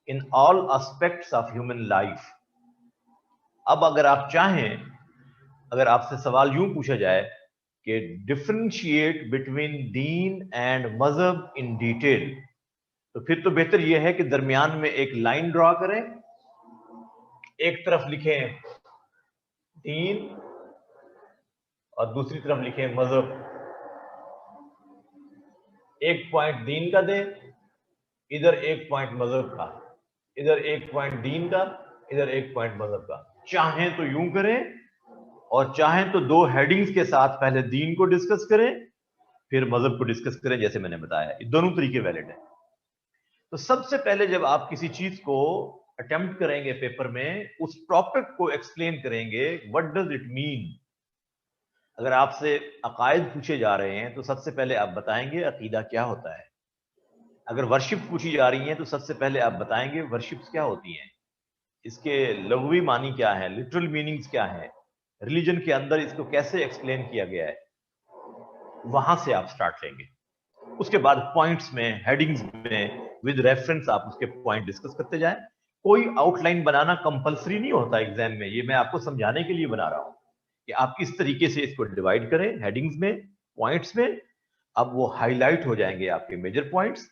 in all aspects of human life. अब अगर आप चाहें, अगर आपसे सवाल यूं पूछा जाए कि डिफरेंशिएट बिटवीन दीन एंड मजहब इन डिटेल, तो फिर तो बेहतर यह है कि दरमियान में एक लाइन ड्रॉ करें, एक तरफ लिखें दीन और दूसरी तरफ लिखें मजहब। एक पॉइंट दीन का दें, इधर एक पॉइंट मजहब का, इधर एक पॉइंट दीन का, इधर एक पॉइंट मजहब का। चाहें तो यूं करें और चाहें तो दो हेडिंग्स के साथ पहले दीन को डिस्कस करें फिर मजहब को डिस्कस करें, जैसे मैंने बताया। ये दोनों तरीके वैलिड है। तो सबसे पहले जब आप किसी चीज को अटेम्प्ट करेंगे पेपर में, उस टॉपिक को एक्सप्लेन करेंगे, व्हाट डज इट मीन। अगर आपसे अकायद पूछे जा रहे हैं तो सबसे पहले आप बताएंगे अकीदा क्या होता है। अगर वर्शिप पूछी जा रही है तो सबसे पहले आप बताएंगे वर्शिप्स क्या होती हैं, इसके लघुवी मानी क्या है, लिटरल मीनिंग्स क्या है, रिलीजन के अंदर इसको कैसे एक्सप्लेन किया गया है। वहां से आप स्टार्ट लेंगे। उसके बाद पॉइंट्स में, हेडिंग्स में विद रेफरेंस आप उसके पॉइंट डिस्कस करते जाएं। कोई आउटलाइन बनाना कंपलसरी नहीं होता एग्जाम में, ये मैं आपको समझाने के लिए बना रहा हूं कि आप किस तरीके से इसको डिवाइड करें हेडिंग्स में, पॉइंट्स में। अब वो हाईलाइट हो जाएंगे आपके मेजर पॉइंट्स,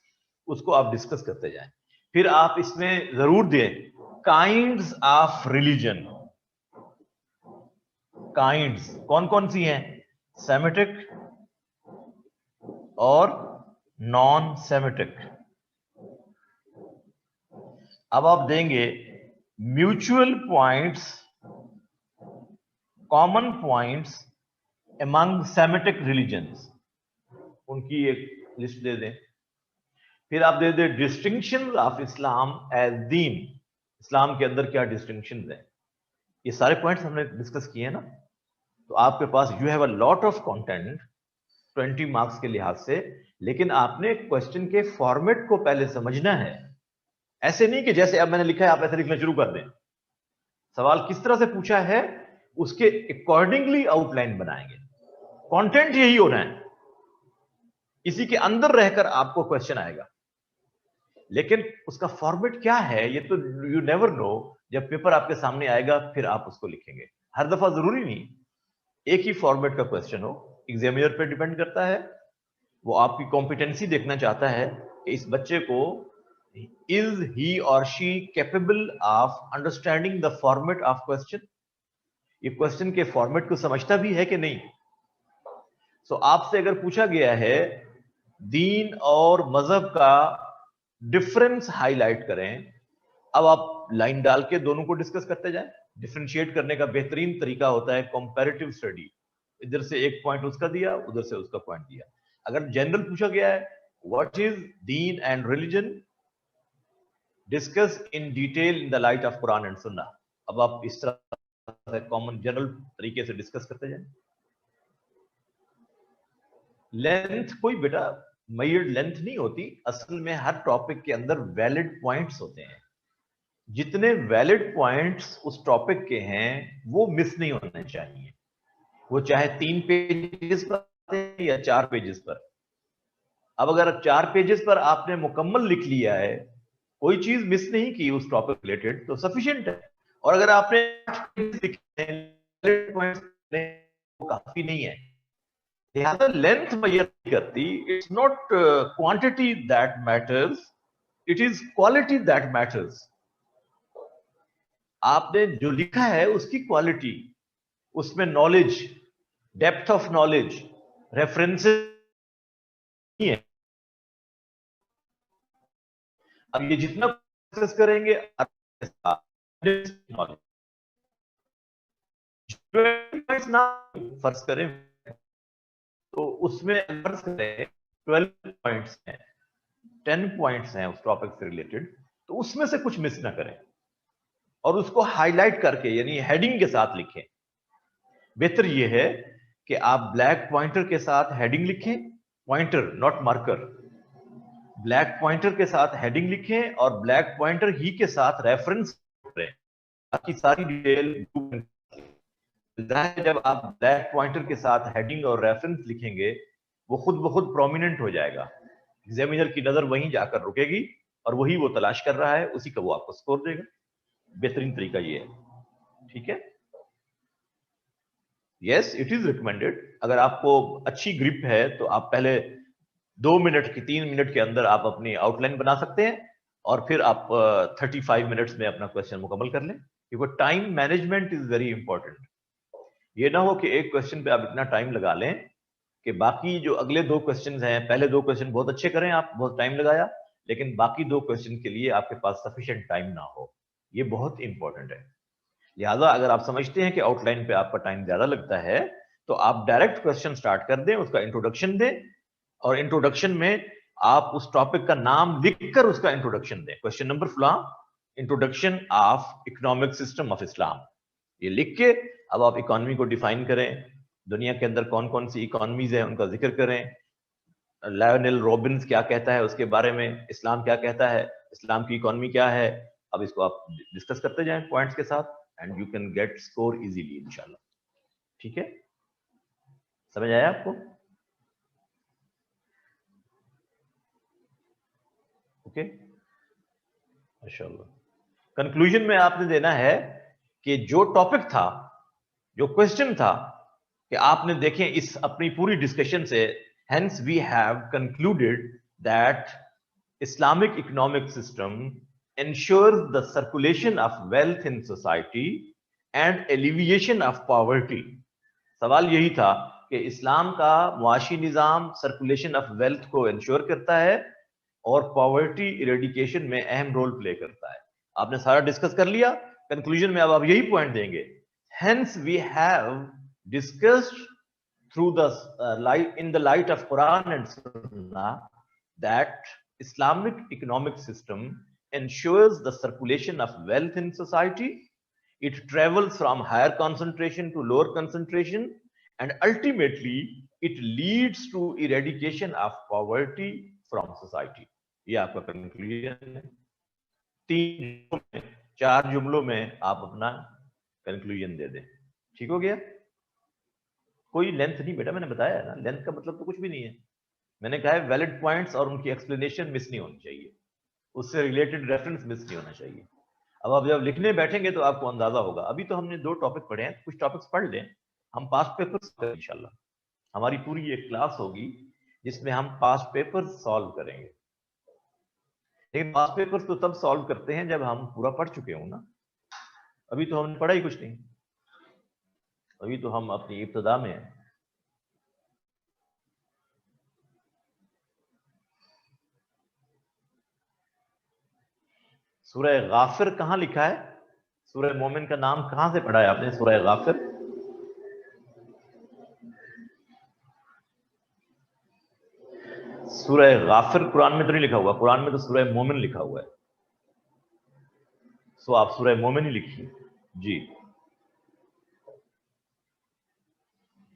उसको आप डिस्कस करते जाएं। फिर आप इसमें जरूर दें काइंड्स ऑफ रिलीजन। काइंड्स कौन कौन सी हैं? सेमेटिक और नॉन सेमेटिक। अब आप देंगे mutual points, common points among Semitic religions, उनकी एक लिस्ट दे दें। फिर आप दे दें डिस्टिंक्शन ऑफ इस्लाम एज दीन, इस्लाम के अंदर क्या डिस्टिंक्शन है। ये सारे पॉइंट्स हमने डिस्कस किए हैं ना। तो आपके पास you have a lot of content 20 marks के लिहाज से, लेकिन आपने क्वेश्चन के फॉर्मेट को पहले समझना है। ऐसे नहीं कि जैसे अब मैंने लिखा है आप ऐसे लिखना शुरू कर दें। सवाल किस तरह से पूछा है उसके अकॉर्डिंगली आउटलाइन बनाएंगे। कंटेंट यही होना है, इसी के अंदर रहकर आपको क्वेश्चन आएगा, लेकिन उसका फॉर्मेट क्या है ये तो यू नेवर नो। जब पेपर आपके सामने आएगा फिर आप उसको लिखेंगे। हर दफा जरूरी नहीं एक ही फॉर्मेट का क्वेश्चन हो, एग्जामिनर पे डिपेंड करता है। वो आपकी कॉम्पिटेंसी देखना चाहता है कि इस बच्चे को इज ही और she capable of understanding the format of question, ये क्वेश्चन के फॉर्मेट को समझता भी है कि नहीं। सो आपसे अगर पूछा गया है दीन और मजहब का डिफरेंस हाईलाइट करें, अब आप लाइन डाल के दोनों को डिस्कस करते जाएं। डिफरेंशिएट करने का बेहतरीन तरीका होता है कंपैरेटिव स्टडी। इधर से एक पॉइंट उसका दिया, उधर से उसका पॉइंट दिया। अगर जनरल पूछा गया है what is Deen and religion, discuss in detail in the light of Quran and सुन्ना। अब आप इस तरह से कॉमन जनरल तरीके से डिस्कस करते जाएं। लेंथ कोई बेटा मेजर्ड लेंथ नहीं होती, असल में हर टॉपिक के अंदर वैलिड पॉइंट्स होते हैं। जितने वैलिड पॉइंट्स उस टॉपिक के हैं वो मिस नहीं होने चाहिए, वो चाहे 3 पेजेस पर या 4 पेजेस पर। अब अगर 4 पेजेस पर आपने मुकम्मल लिख लिया है, कोई चीज मिस नहीं की उस टॉपिक रिलेटेड, तो सफिशिएंट है। और अगर आपने 8 पेजेस लिखे हैं, वो काफी नहीं है। लिहाजा लेंथ मेजर करती, it's not quantity that matters, it is quality that matters. आपने जो लिखा है उसकी क्वालिटी, उसमें knowledge, depth of knowledge, references नहीं है। अब ये जितना प्रोसेस करेंगे फर्ज करें तो उसमें फर्ज करें 12 पॉइंट्स हैं, 10 पॉइंट्स हैं उस टॉपिक से रिलेटेड, तो उसमें से कुछ मिस ना करें और उसको हाईलाइट करके यानी हेडिंग के साथ लिखें। बेहतर यह है कि आप ब्लैक पॉइंटर के साथ हेडिंग लिखें, pointer not marker. Black pointer के साथ हेडिंग लिखें और ब्लैक पॉइंटर ही के साथ रेफरेंस करें, ताकि सारी डिटेल। जब आप ब्लैक पॉइंटर के साथ हेडिंग और रेफरेंस लिखेंगे वो खुद ब खुद प्रोमिनेंट हो जाएगा, एग्जामिनर की नजर वहीं जाकर रुकेगी और वही वो तलाश कर रहा है, उसी का वो आपको स्कोर देगा। बेहतरीन तरीका ये है, ठीक है। Yes, it is recommended. अगर आपको अच्छी ग्रिप है तो आप पहले 2 मिनट की 3 मिनट के अंदर आप अपनी आउटलाइन बना सकते हैं और फिर आप 35 मिनट्स में अपना क्वेश्चन मुकम्मल कर लें, क्योंकि time management is very important. ये ना हो कि एक क्वेश्चन पे आप इतना टाइम लगा लें कि बाकी जो अगले 2 क्वेश्चन हैं, पहले 2 क्वेश्चन बहुत अच्छे करें, आप बहुत टाइम लगाया, लेकिन बाकी 2 क्वेश्चन के लिए आपके पास सफिशिएंट टाइम ना हो। ये बहुत इंपॉर्टेंट है। लिहाजा अगर आप समझते हैं कि आउटलाइन पे आपका टाइम ज्यादा लगता है तो आप डायरेक्ट क्वेश्चन स्टार्ट कर दें, उसका इंट्रोडक्शन दें, और इंट्रोडक्शन में आप उस टॉपिक का नाम लिखकर उसका इंट्रोडक्शन दें। क्वेश्चन नंबर फला, introduction of economic system of Islam, ये लिख के अब आप इकोनॉमी को डिफाइन करें, दुनिया के अंदर कौन कौन सी इकोनॉमीज है उनका जिक्र करें, लायनेल रॉबिन्स क्या कहता है उसके बारे में, इस्लाम क्या कहता है, इस्लाम की इकोनॉमी क्या है। अब इसको आप डिस्कस करते जाएं पॉइंट्स के साथ, and you can get score easily इंशाल्लाह। ठीक है, समझ आया आपको? ओके, माशाल्लाह। कंक्लूजन में आपने देना है कि जो टॉपिक था, जो क्वेश्चन था, कि आपने देखें इस अपनी पूरी डिस्कशन से, hence we have concluded that Islamic economic system ensures the circulation of wealth in society and alleviation of poverty। सवाल यही था कि इस्लाम का मुआशी निज़ाम सर्कुलेशन ऑफ वेल्थ को इंश्योर करता है और पॉवर्टी इरेडिकेशन में अहम रोल प्ले करता है। आपने सारा डिस्कस कर लिया, कंक्लूजन में अब आप यही पॉइंट देंगे, hence we have discussed through the light in the light of Quran and Sunnah that Islamic economic system ensures the circulation of wealth in society. It travels from higher concentration to lower concentration, and ultimately it leads to eradication of poverty from society। ये आपका conclusion है। 4 जुमलों में आप अपना conclusion दे दें। ठीक हो गया? कोई लेंथ नहीं बेटा, मैंने बताया है ना, लेंथ का मतलब तो कुछ भी नहीं है। मैंने कहा है वैलिड पॉइंट्स और उनकी एक्सप्लेनेशन मिस नहीं होनी चाहिए, उससे रिलेटेड रेफरेंस मिस नहीं होना चाहिए। अब आप जब लिखने बैठेंगे तो आपको अंदाजा होगा। अभी तो हमने 2 टॉपिक पढ़े हैं, कुछ टॉपिक्स पढ़ लें, हम पास्ट पेपर इंशाल्लाह हमारी पूरी एक क्लास होगी जिसमें हम पास्ट पेपर सॉल्व करेंगे। लेकिन पास्ट पेपर तो तब सॉल्व करते हैं जब हम पूरा पढ़ चुके हों ना। अभी तो हमने पढ़ा ही कुछ नहीं, अभी तो हम अपनी इब्तिदा में हैं। सूरह गाफिर कहां लिखा है? सूरह मोमिन का नाम कहां से पढ़ा है आपने? सूरह गाफिर। सूरह गाफिर कुरान में तो नहीं लिखा हुआ, कुरान में तो सूरह मोमिन लिखा हुआ है। सो आप सूरह मोमिन ही लिखिए जी।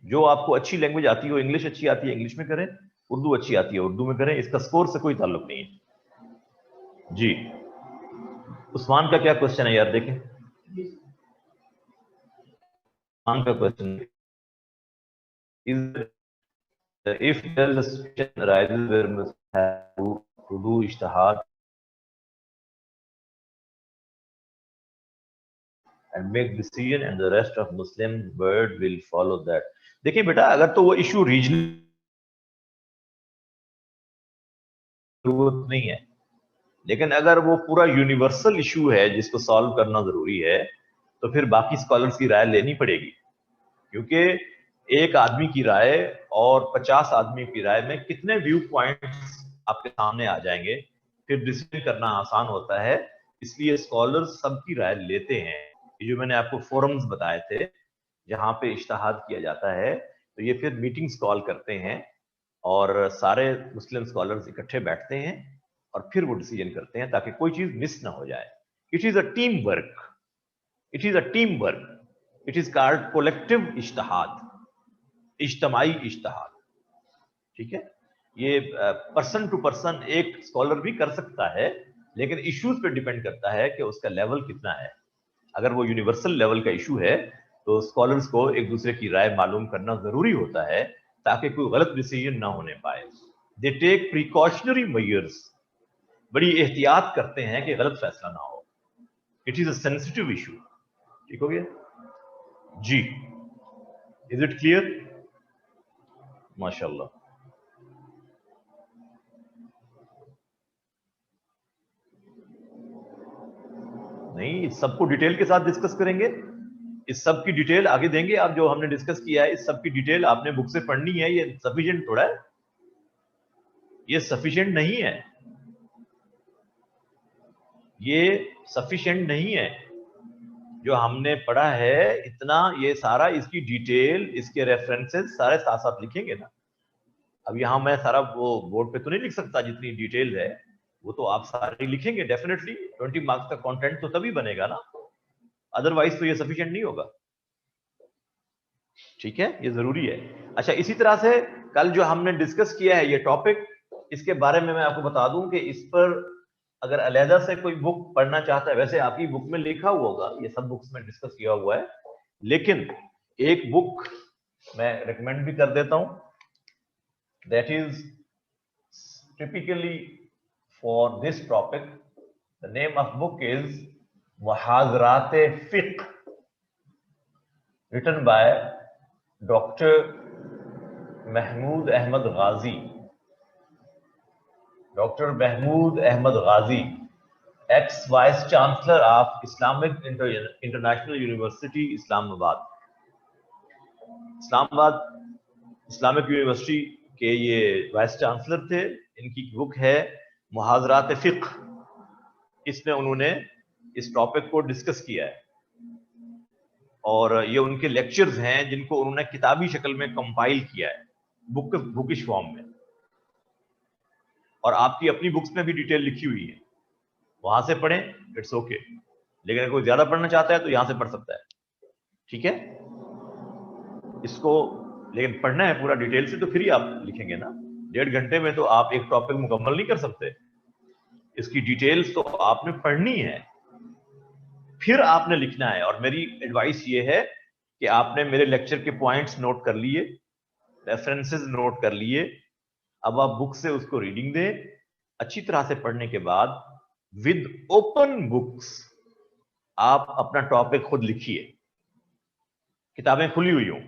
जो आपको अच्छी लैंग्वेज आती हो, इंग्लिश अच्छी आती है इंग्लिश में करें, उर्दू अच्छी आती है उर्दू में करें, इसका स्कोर से कोई ताल्लुक नहीं है जी। उस्मान का क्या क्वेश्चन है यार, देखें उस्मान का question, if there is a situation arises where must have to do ijtihad and make decision and the rest of Muslim world will follow that। देखिए बेटा, अगर तो वो इशू रीजनल जरूरत नहीं है, लेकिन अगर वो पूरा यूनिवर्सल इशू है जिसको सॉल्व करना जरूरी है, तो फिर बाकी स्कॉलर्स की राय लेनी पड़ेगी, क्योंकि एक आदमी की राय और 50 आदमी की राय में कितने व्यू पॉइंट्स आपके सामने आ जाएंगे, फिर डिसीजन करना आसान होता है। इसलिए स्कॉलर्स सबकी राय लेते हैं। ये जो मैंने आपको फोरम्स बताए थे जहां पे इज्तिहाद किया जाता है, तो ये फिर मीटिंग्स कॉल करते हैं और सारे मुस्लिम स्कॉलर्स इकट्ठे बैठते हैं और फिर वो डिसीजन करते हैं ताकि कोई चीज मिस ना हो जाए। It is a team work, it is a team work, it is called collective इज्तिहाद, इज्तमाई इज्तिहाद। ठीक है, ये पर्सन टू पर्सन एक स्कॉलर भी कर सकता है, लेकिन इश्यूज पे डिपेंड करता है कि उसका लेवल कितना है। अगर वो यूनिवर्सल लेवल का इशू है तो स्कॉलर्स को एक दूसरे की राय मालूम करना जरूरी होता है ताकि कोई गलत डिसीजन ना होने पाए। दे टेक प्रिकॉशनरी मेजर्स बड़ी एहतियात करते हैं कि गलत फैसला ना हो। It is a sensitive issue. ठीक हो गया जी? Is it clear? माशाल्लाह। नहीं, इस सबको डिटेल के साथ डिस्कस करेंगे। इस सब की डिटेल आगे देंगे। आप जो हमने डिस्कस किया है, इस सब की डिटेल आपने बुक से पढ़नी है। ये सफिशिएंट थोड़ा है, ये सफिशिएंट नहीं है, ये सफिशिएंट नहीं है। जो हमने पढ़ा है इतना, ये सारा इसकी डिटेल, इसके रेफरेंसेस सारे साथ साथ लिखेंगे ना। अब यहां मैं सारा वो बोर्ड पे तो नहीं लिख सकता जितनी डिटेल है, वो तो आप सारे लिखेंगे डेफिनेटली। 20 मार्क्स का कंटेंट तो तभी बनेगा ना, अदरवाइज तो ये सफिशिएंट नहीं होगा। ठीक है, ये जरूरी है। अच्छा, इसी तरह से कल जो हमने डिस्कस किया है ये टॉपिक, इसके बारे में मैं आपको बता दूं कि इस पर अगर अलहदा से कोई बुक पढ़ना चाहता है, वैसे आपकी बुक में लिखा हुआ होगा, ये सब बुक्स में डिस्कस किया हुआ है, लेकिन एक बुक मैं रिकमेंड भी कर देता हूं, that is typically for this topic. The name of book is मुहाज़रात फ़िक़्ह, written by doctor Mahmood Ahmad Ghazi. Doctor Mahmood Ahmad Ghazi, ex vice chancellor of Islamic International University Islamabad. Islamabad Islamic University के ये वाइस चांसलर थे। इनकी बुक है मुहाज़रात फ़िक़्ह। इसमें उन्होंने इस टॉपिक को डिस्कस किया है और ये उनके लेक्चर्स हैं जिनको उन्होंने किताबी शक्ल में कंपाइल किया है, बुकिश फॉर्म में, और आपकी अपनी बुक्स में भी डिटेल लिखी हुई है, वहां से पढ़ें, इट्स ओके। लेकिन अगर कोई ज्यादा पढ़ना चाहता है तो यहां से पढ़ सकता है। ठीक है, इसको लेकिन पढ़ना है पूरा डिटेल से, तो फिर ही आप लिखेंगे ना। 1.5 घंटे में तो आप एक टॉपिक मुकम्मल नहीं कर सकते। इसकी डिटेल्स तो आपने पढ़नी है, फिर आपने लिखना है। और मेरी एडवाइस ये है कि आपने मेरे लेक्चर के पॉइंट्स नोट कर लिए, रेफरेंसेस नोट कर लिए, अब आप बुक से उसको रीडिंग दें। अच्छी तरह से पढ़ने के बाद विद ओपन बुक्स आप अपना टॉपिक खुद लिखिए, किताबें खुली हुई हों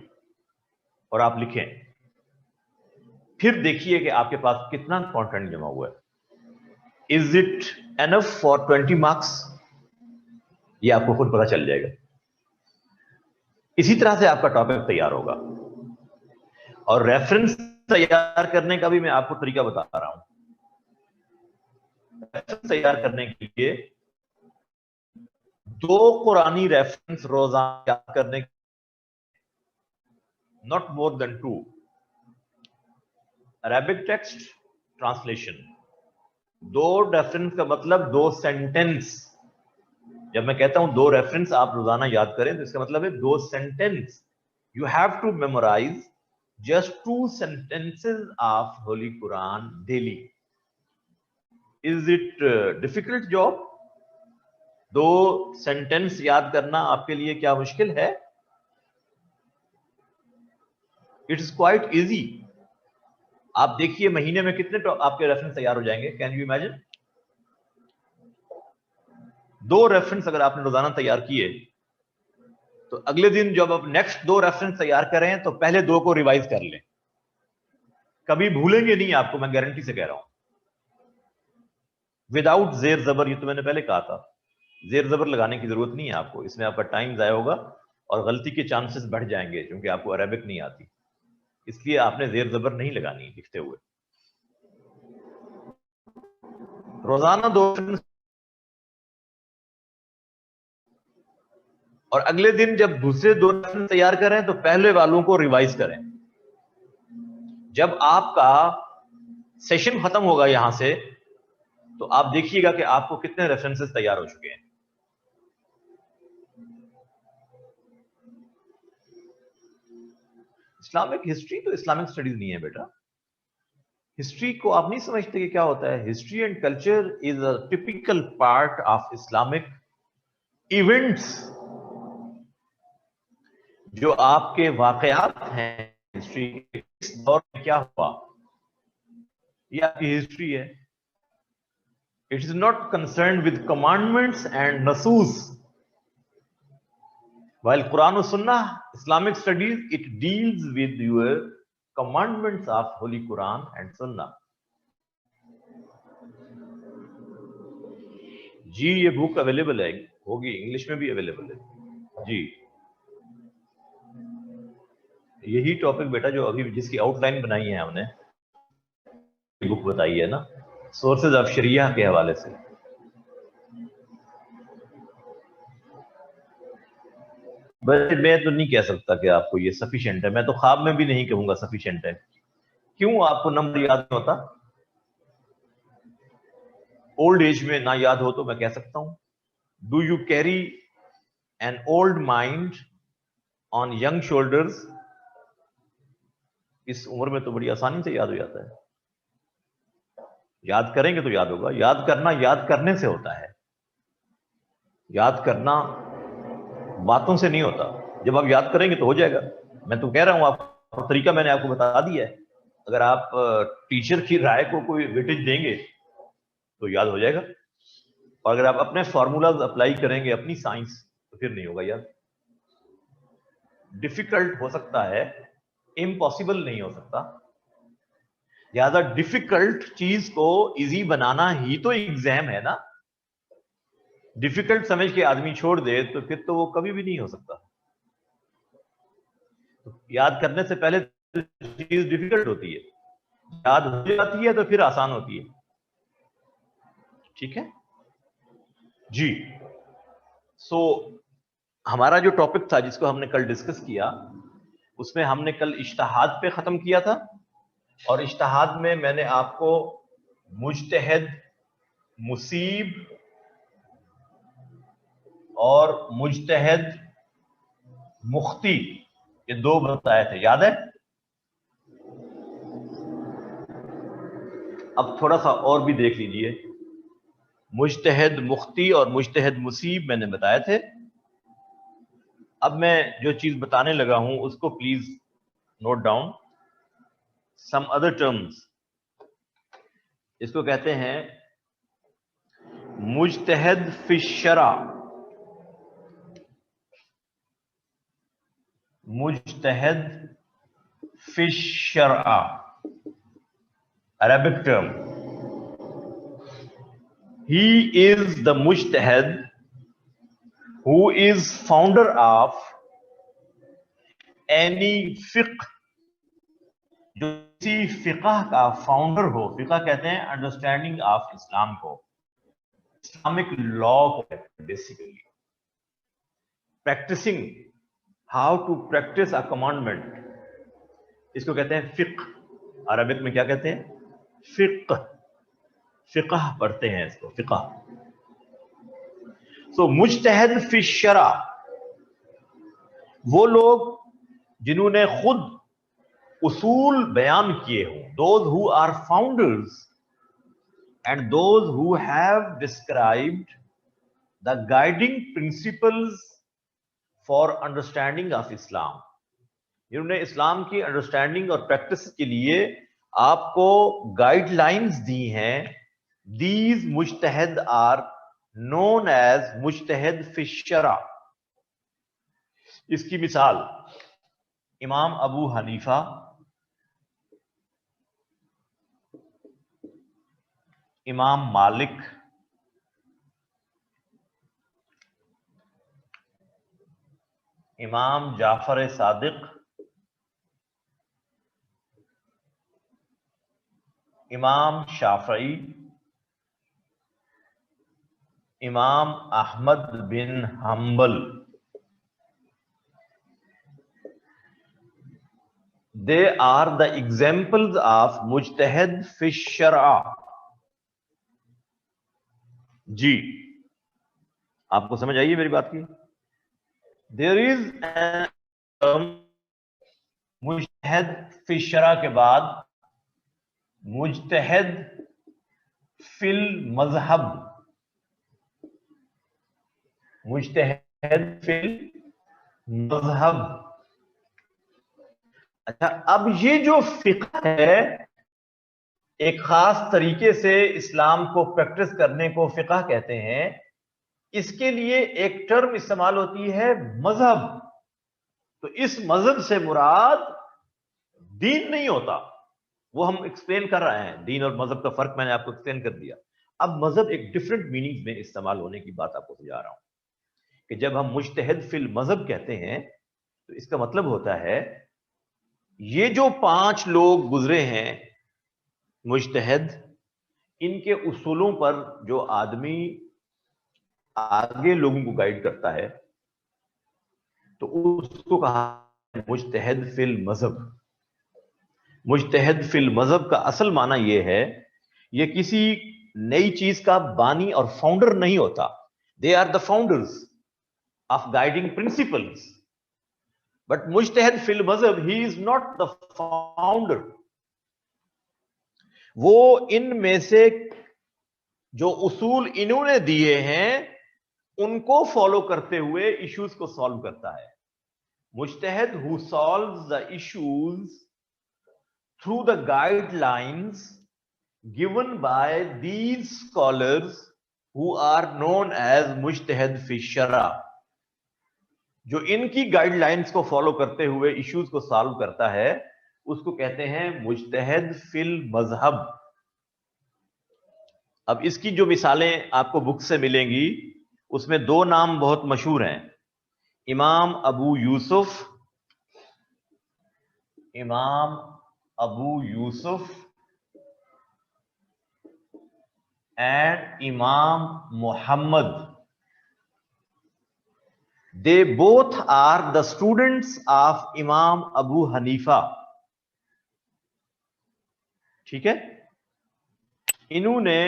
और आप लिखें। फिर देखिए कि आपके पास कितना कंटेंट जमा हुआ है। Is it enough for 20 marks? ये आपको खुद पता चल जाएगा। इसी तरह से आपका टॉपिक तैयार होगा। और रेफरेंस तैयार करने का भी मैं आपको तरीका बता रहा हूं। रेफरेंस तैयार करने के लिए 2 कुरानी रेफरेंस रोजाना याद करने, not more than 2। Arabic text translation, 2 reference का मतलब 2 सेंटेंस। जब मैं कहता हूं 2 रेफरेंस आप रोजाना याद करें, तो इसका मतलब है 2 sentence. You have to memorise just 2 sentences of Holy Quran daily. Is it difficult job? 2 sentence याद करना आपके लिए क्या मुश्किल है? It is quite easy. आप देखिए महीने में कितने आपके रेफरेंस तैयार हो जाएंगे, कैन यू इमेजिन? 2 रेफरेंस अगर आपने रोजाना तैयार किए, तो अगले दिन जब आप नेक्स्ट 2 रेफरेंस तैयार करें तो पहले 2 को रिवाइज कर लें। कभी भूलेंगे नहीं, आपको मैं गारंटी से कह रहा हूं। विदाउट जेर जबर, ये तो मैंने पहले कहा था, जेर जबर लगाने की जरूरत नहीं है आपको। इसमें आपका टाइम जाया होगा और गलती के चांसेस बढ़ जाएंगे, क्योंकि आपको अरेबिक नहीं आती। इसलिए आपने जेर जबर नहीं लगानी लिखते हुए। रोजाना 2, और अगले दिन जब दूसरे 2 तैयार करें तो पहले वालों को रिवाइज करें। जब आपका सेशन खत्म होगा यहां से, तो आप देखिएगा कि आपको कितने रेफरेंसेस तैयार हो चुके हैं। इस्लामिक हिस्ट्री तो इस्लामिक स्टडीज नहीं है बेटा। हिस्ट्री को आप नहीं समझते कि क्या होता है। History and culture is a typical part of Islamic events. जो आपके वाकयात हैं हिस्ट्री के, इस दौर में क्या हुआ, ये आपकी हिस्ट्री है। It is not concerned with commandments and nasus. While Quran and Sunnah, Islamic studies, it deals with your commandments of Holy Quran and Sunnah. जी ये बुक अवेलेबल है, होगी इंग्लिश में भी अवेलेबल है जी। यही टॉपिक बेटा जो अभी जिसकी आउटलाइन बनाई है हमने, बुक बताई है ना, सोर्सेज ऑफ शरिया के हवाले से। बस मैं तो नहीं कह सकता कि आपको ये सफिशिएंट है, मैं तो ख्वाब में भी नहीं कहूंगा सफिशिएंट है। क्यों आपको नंबर याद नहीं होता? ओल्ड एज में ना याद हो तो मैं कह सकता हूं, do you carry an old mind on young shoulders? इस उम्र में तो बड़ी आसानी से याद हो जाता है। याद करेंगे तो याद होगा। याद करना याद करने से होता है, याद करना बातों से नहीं होता। जब आप याद करेंगे तो हो जाएगा। मैं तो कह रहा हूं, आपको तरीका मैंने आपको बता दिया है। अगर आप टीचर की राय को कोई वेटेज देंगे तो याद हो जाएगा, और अगर आप अपने फॉर्मूलाज अप्लाई करेंगे अपनी साइंस तो फिर नहीं होगा याद। डिफिकल्ट हो सकता है, इम्पॉसिबल नहीं हो सकता। ज्यादा डिफिकल्ट चीज को इजी बनाना ही तो एग्जाम है ना। डिफिकल्ट समझ के आदमी छोड़ दे तो फिर तो वो कभी भी नहीं हो सकता। तो याद करने से पहले चीज डिफिकल्ट होती है, याद हो जाती है तो फिर आसान होती है। ठीक है जी। सो हमारा जो टॉपिक था जिसको हमने कल डिस्कस किया, उसमें हमने कल इज्तिहाद पे खत्म किया था, और इज्तिहाद में मैंने आपको मुज्तहिद, मुसीब और मुज्तहिद मुख्ती, ये दो बताए थे, याद है? अब थोड़ा सा और भी देख लीजिए। मुज्तहिद मुख्ती और मुज्तहिद मुसीब मैंने बताए थे। अब मैं जो चीज बताने लगा हूं उसको please note down. Some other terms, इसको कहते हैं मुज्तहिद फिश्शरा, मुज्तहिद फिश्शरा, Arabic term. He is the मुज्तहिद who is founder of any fiqh, जो किसी फिक़ह का फाउंडर हो। फिक़ह कहते हैं अंडरस्टैंडिंग ऑफ इस्लाम को, इस्लामिक लॉ को, basically practising how to practise a commandment, इसको कहते हैं फिक़ह। अरबिक में क्या कहते हैं? फिक़ह। फिक़ह पढ़ते हैं इसको, फिक़ह। सो मुज्तहिद फिश्शरा, वो लोग जिन्होंने खुद उसूल बयान किए हों, those who are founders and those who have described the guiding principles for understanding of Islam, जिन्होंने इस्लाम की अंडरस्टैंडिंग और प्रैक्टिस के लिए आपको गाइडलाइंस दी हैं। दीज मुज्तहिद आर नोन एज मुज्तहिद फिश्शरा। इसकी मिसाल इमाम अबू हनीफा, इमाम मालिक, इमाम जाफर सादिक, इमाम शाफई, इमाम Ahmad bin Hanbal, they are the examples of मुज्तहिद फिश्शरा। जी आपको समझ आई मेरी बात की? देयर इज मुज्तहिद फिश्शरा के बाद मुज्तहिद फिल मजहब, मुज्तहिद फिल मजहब। अच्छा, अब ये जो फिक़ह है एक खास तरीके से इस्लाम को प्रैक्टिस करने को फिक़ह कहते हैं। इसके लिए एक टर्म इस्तेमाल होती है मजहब। तो इस मजहब से मुराद दीन नहीं होता, वो हम एक्सप्लेन कर रहे हैं। दीन और मजहब का फर्क मैंने आपको एक्सप्लेन कर दिया। अब मजहब एक डिफरेंट मीनिंग में इस्तेमाल होने की बात आपको समझा रहा हूं कि जब हम मुज्तहिद फिल मजहब कहते हैं तो इसका मतलब होता है ये जो 5 लोग गुजरे हैं मुज्तहिद, इनके उसूलों पर जो आदमी आगे लोगों को गाइड करता है तो उसको कहा मुज्तहिद फिल मजहब। मुज्तहिद फिल मजहब का असल माना यह है, ये किसी नई चीज का बानी और फाउंडर नहीं होता। They are the founders of guiding principles, but मुज्तहिद फिल मजहब he is not the founder. वो इनमें से जो उसूल इन्होंने दिए हैं उनको फॉलो करते हुए इश्यूज को सॉल्व करता है। मुज्तहिद who solves the issues through the guidelines given by these scholars who are known as mujtahid fi shara, जो इनकी गाइडलाइंस को फॉलो करते हुए इश्यूज को सॉल्व करता है उसको कहते हैं मुज्तहिद फिल मजहब। अब इसकी जो मिसालें आपको बुक से मिलेंगी उसमें 2 नाम बहुत मशहूर हैं, इमाम अबू यूसुफ, इमाम Abu Yusuf and Imam Muhammad. They both are the students of Imam Abu Hanifa. ठीक है, इन्होंने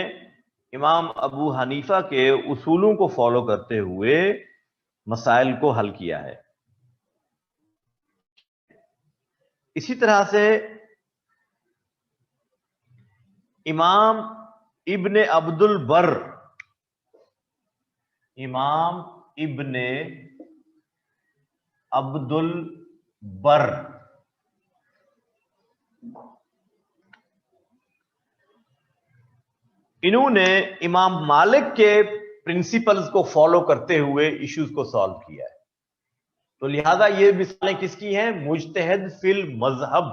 इमाम अबू हनीफा के उसूलों को फॉलो करते हुए मसाइल को हल किया है। इसी तरह से इमाम इब्ने अब्दुल बर, इमाम इब्ने अब्दुल बर, इन्होंने इमाम मालिक के प्रिंसिपल्स को फॉलो करते हुए इश्यूज को सॉल्व किया है। तो लिहाजा ये मिसालें किसकी हैं? मुज्तहिद फिल मजहब।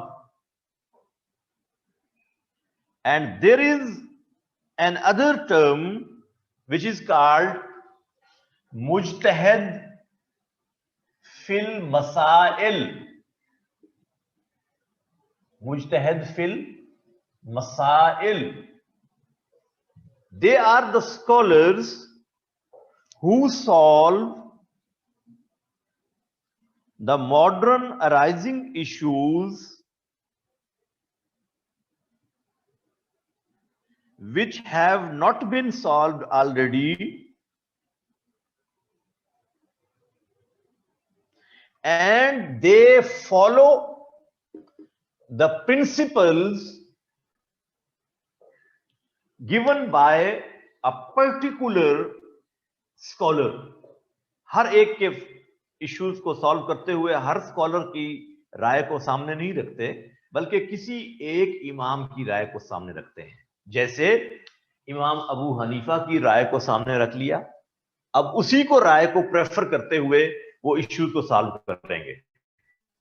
And there is an other term which is called मुज्तहिद फिल मसाइल। मुज्तहिद फिल मसाइल, they are the scholars who solve the modern arising issues which have not been solved already and they follow the principles given by a particular scholar। हर एक के issues को solve करते हुए हर स्कॉलर की राय को सामने नहीं रखते, बल्कि किसी एक इमाम की राय को सामने रखते हैं। जैसे इमाम अबू हनीफा की राय को सामने रख लिया, अब उसी को राय को प्रेफर करते हुए वो इश्यूज को सॉल्व करेंगे।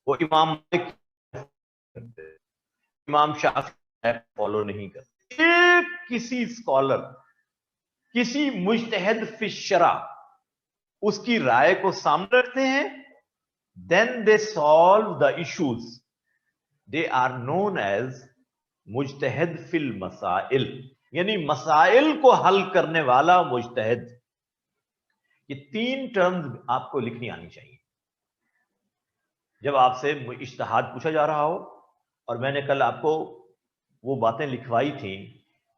वो इमाम मालिक करते, इमाम शाफी फॉलो नहीं करते। एक किसी स्कॉलर, किसी मुज्तहिद फी शरा उसकी राय को सामने रखते हैं, then they solve the issues, they are known as मुज्तहिद फिल मसाइल, यानी मसाइल को हल करने वाला मुज्तहिद। ये 3 टर्म्स आपको लिखनी आनी चाहिए जब आपसे इज्तिहाद पूछा जा रहा हो। और मैंने कल आपको वो बातें लिखवाई थी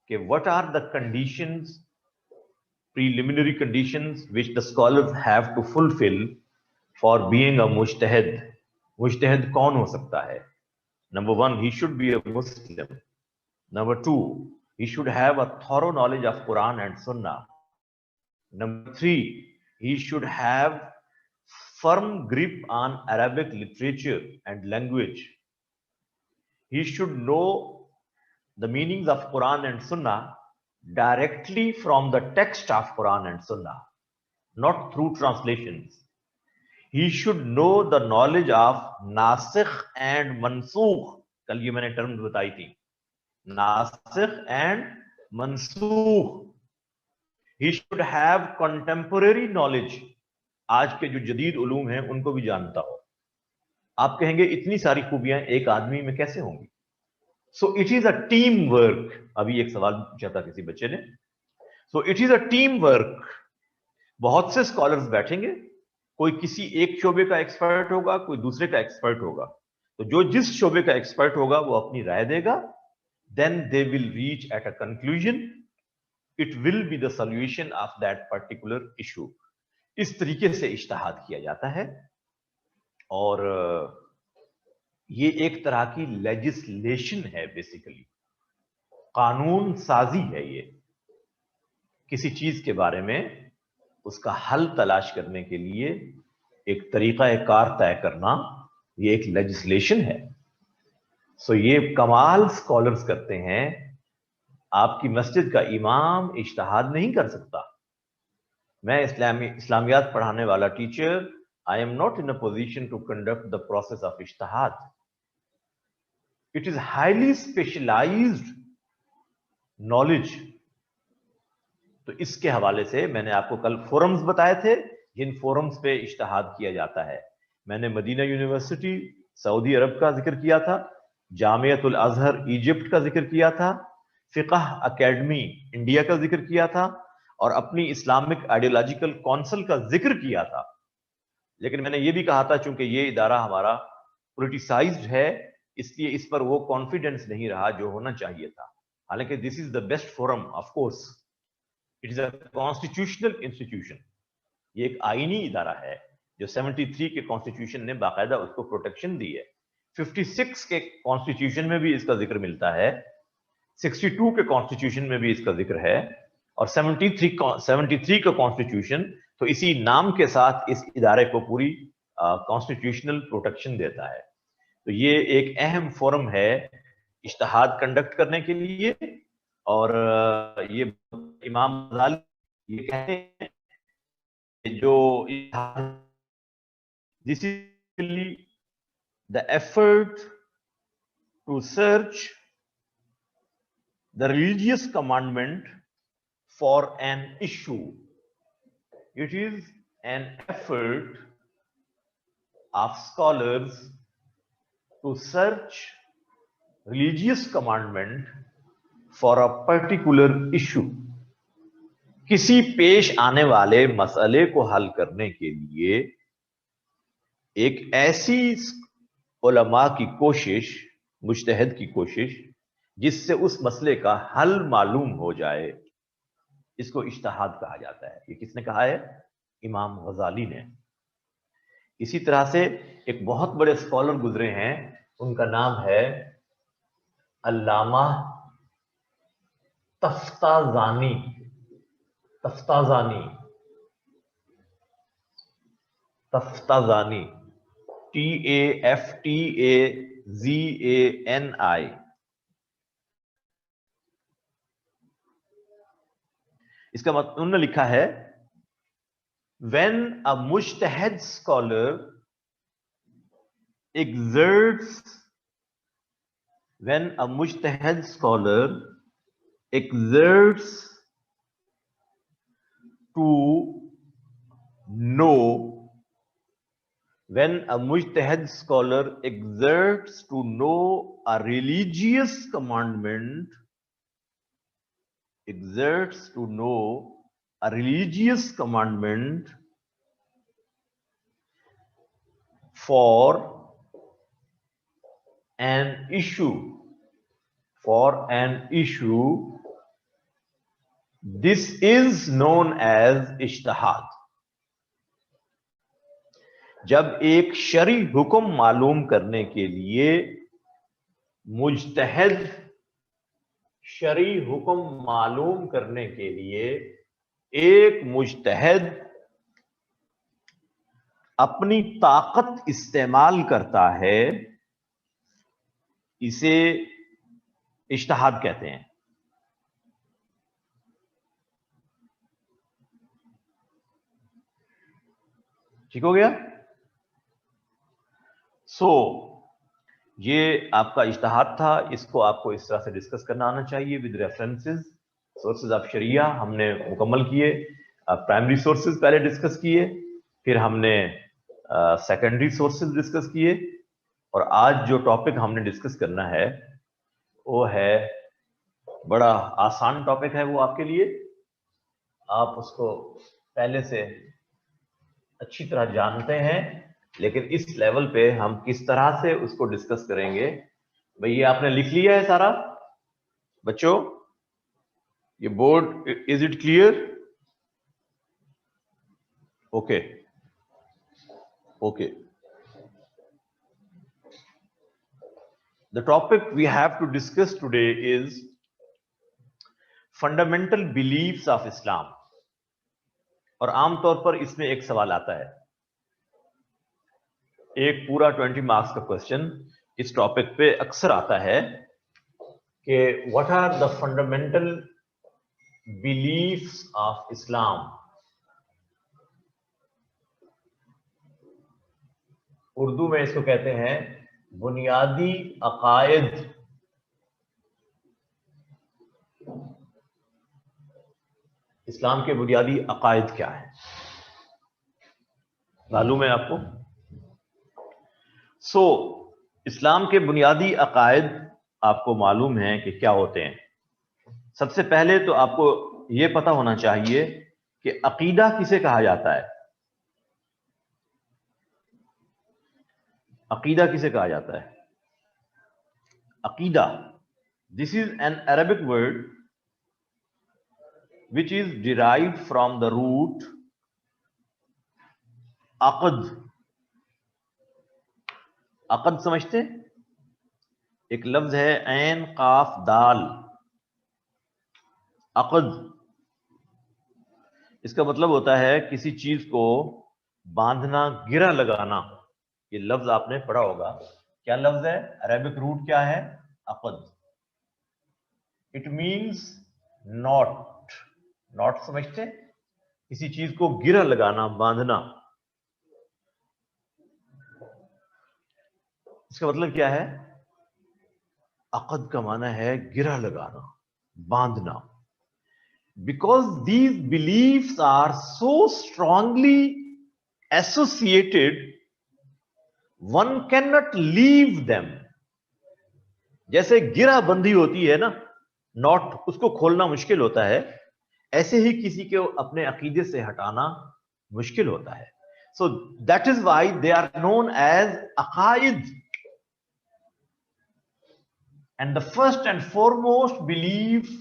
कि what are the conditions, preliminary conditions which the scholars have to fulfill for being a mujtahid। मुज्तहिद कौन हो सकता है? Number 1, he should be a Muslim. Number 2, he should have a thorough knowledge of Quran and Sunnah. Number 3, he should have firm grip on Arabic literature and language. He should know the meanings of Quran and Sunnah directly from the text of Quran and Sunnah, not through translations. He should know the knowledge of नासिख and मनसूख. कल ये मैंने terms बताई थी, नासिख and Mansukh. He should have contemporary knowledge. आज के जो जदीद उलूम हैं उनको भी जानता हो. आप कहेंगे इतनी सारी खूबियां एक आदमी में कैसे होंगी? So it is a team work. अभी एक सवाल पूछा था किसी बच्चे ने. So it is a team work. बहुत से स्कॉलर्स बैठेंगे, कोई किसी एक शोबे का एक्सपर्ट होगा, कोई दूसरे का एक्सपर्ट होगा. तो जो जिस शोबे का एक्सपर्ट होगा वो अपनी राय देगा. Then they will reach at a conclusion. It will be the solution of that particular issue. इस तरीके से इज्तिहाद किया जाता है. और ये एक तरह की लेजिस्लेशन है, बेसिकली कानून साजी है. ये किसी चीज के बारे में उसका हल तलाश करने के लिए एक तरीका कार तय करना, ये एक लेजिस्लेशन है. सो ये कमाल स्कॉलर्स करते हैं. आपकी मस्जिद का इमाम इज्तिहाद नहीं कर सकता. मैं इस्लामियात पढ़ाने वाला teacher, I am not in a position to conduct the process of ijtihad. It is highly specialized knowledge. तो इसके हवाले से मैंने आपको कल फोरम्स बताए थे, जिन फोरम्स पे इज्तिहाद किया जाता है. मैंने मदीना यूनिवर्सिटी सऊदी अरब का जिक्र किया था, जामियतुल अजहर इजिप्ट का जिक्र किया था, फिक़ह अकेडमी इंडिया का जिक्र किया था, और अपनी इस्लामिक आइडियोलॉजिकल काउंसिल का जिक्र किया था. लेकिन मैंने ये भी कहा था, चूंकि ये इदारा हमारा पोलिटिसाइज्ड है, इसलिए इस पर वो कॉन्फिडेंस नहीं रहा जो होना चाहिए था. हालांकि this is the best forum. Of course it is a constitutional institution. ये एक आईनी इदारा है जो 73 के कॉन्स्टिट्यूशन ने बाकायदा उसको प्रोटेक्शन दी है. 56 के कॉन्स्टिट्यूशन में भी इसका जिक्र मिलता है, 62 के कॉन्स्टिट्यूशन में भी इसका जिक्र है, और 73 का कॉन्स्टिट्यूशन तो इसी नाम के साथ इस इदारे को पूरी कॉन्स्टिट्यूशनल प्रोटेक्शन देता है. तो ये एक अहम फोरम है इज्तिहाद कंडक्ट करने के लिए. और ये इमाम गजाली ये कहते हैं जो this is the effort to search the religious commandment for an issue. It is an effort of scholars to search religious commandment for a particular issue. किसी पेश आने वाले मसले को हल करने के लिए एक ऐसी उलमा की कोशिश, मुज्तहिद की कोशिश, जिससे उस मसले का हल मालूम हो जाए, इसको इज्तिहाद कहा जाता है. ये किसने कहा है? इमाम गजाली ने. इसी तरह से एक बहुत बड़े स्कॉलर गुजरे हैं, उनका नाम है अल्लामा तफ्ताज़ानी. तफ्ताज़ानी, तफ्ताज़ानी, TAFTAZANI. इसका मतलब उन्होंने लिखा है, when a mujtahid scholar exerts to know, when a mujtahid scholar exerts to know a religious commandment, for an issue, this is known as इज्तिहाद. जब एक शरई हुक्म मालूम करने के लिए मुज्तहिद शरई हुक्म मालूम करने के लिए एक मुज्तहिद अपनी ताकत इस्तेमाल करता है, इसे इज्तिहाद कहते हैं। ठीक हो गया? ये आपका इज्तिहाद था, इसको आपको इस तरह से डिस्कस करना आना चाहिए विद रेफरेंसेस, सोर्सेज ऑफ शरिया हमने मुकम्मल किए, प्राइमरी सोर्सेज पहले डिस्कस किए, फिर हमने सेकेंडरी सोर्सेज डिस्कस किए, और आज जो टॉपिक हमने डिस्कस करना है वो है बड़ा आसान टॉपिक है वो आपके लिए, आप उसको पहले से अच्छी तरह जानते हैं, लेकिन इस लेवल पे हम किस तरह से उसको डिस्कस करेंगे। भाई ये आपने लिख लिया है सारा बच्चों, ये board, is it clear? Okay okay, the topic we have to discuss today is fundamental beliefs of Islam। और आमतौर पर इसमें एक सवाल आता है, एक पूरा 20 मार्क्स का क्वेश्चन इस टॉपिक पे अक्सर आता है कि what are the fundamental beliefs of Islam. Urdu में इसको कहते हैं बुनियादी अकायद। इस्लाम के बुनियादी अकायद क्या है, मालूम है आपको? इस्लाम के बुनियादी अकायद आपको मालूम है कि क्या होते हैं। सबसे पहले तो आपको यह पता होना चाहिए कि अकीदा किसे कहा जाता है। अकीदा किसे कहा जाता है? अकीदा, this is an Arabic word which is derived from the root अक़द। अक़द समझते हैं? एक लफ्ज है ऐन काफ दाल, अक़द। इसका मतलब होता है किसी चीज को बांधना, गिरा लगाना। ये लफ्ज आपने पढ़ा होगा, क्या लफ्ज है? अरेबिक रूट क्या है? अक़द। It means knot. नॉट समझते? किसी चीज को गिरा लगाना, बांधना। इसका मतलब क्या है? अक़द का माना है गिरा लगाना, बांधना। Because these beliefs are so strongly associated, one can not leave them. जैसे गिरा बंधी होती है ना, नॉट, उसको खोलना मुश्किल होता है, ऐसे ही किसी को अपने अकीदे से हटाना मुश्किल होता है। So that is why they are known as अकायद। And the first and foremost belief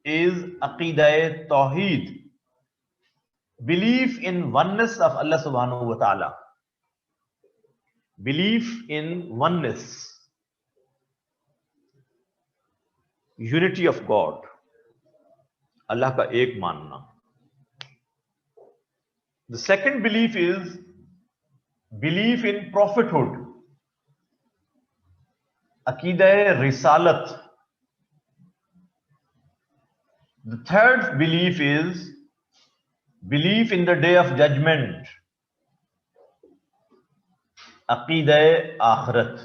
is Aqidah Tawheed, belief in oneness of Allah subhanahu wa ta'ala, belief in oneness, unity of God, Allah का एक मानना। The second belief is belief in prophethood, Aqidah Risalat। The third belief is belief in the day of judgment, Aqidah Akhirat।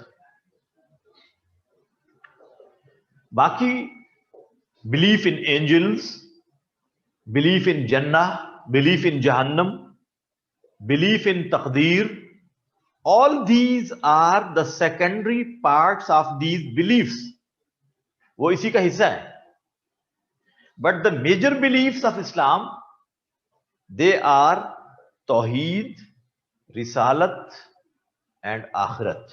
बाकी belief in angels, belief in Jannah, belief in Jahannam, belief in Taqdeer, all these are the secondary parts of these beliefs, वो इसी का हिस्सा है। But the major beliefs of Islam, they are Tawheed, Risalat and Akhirat.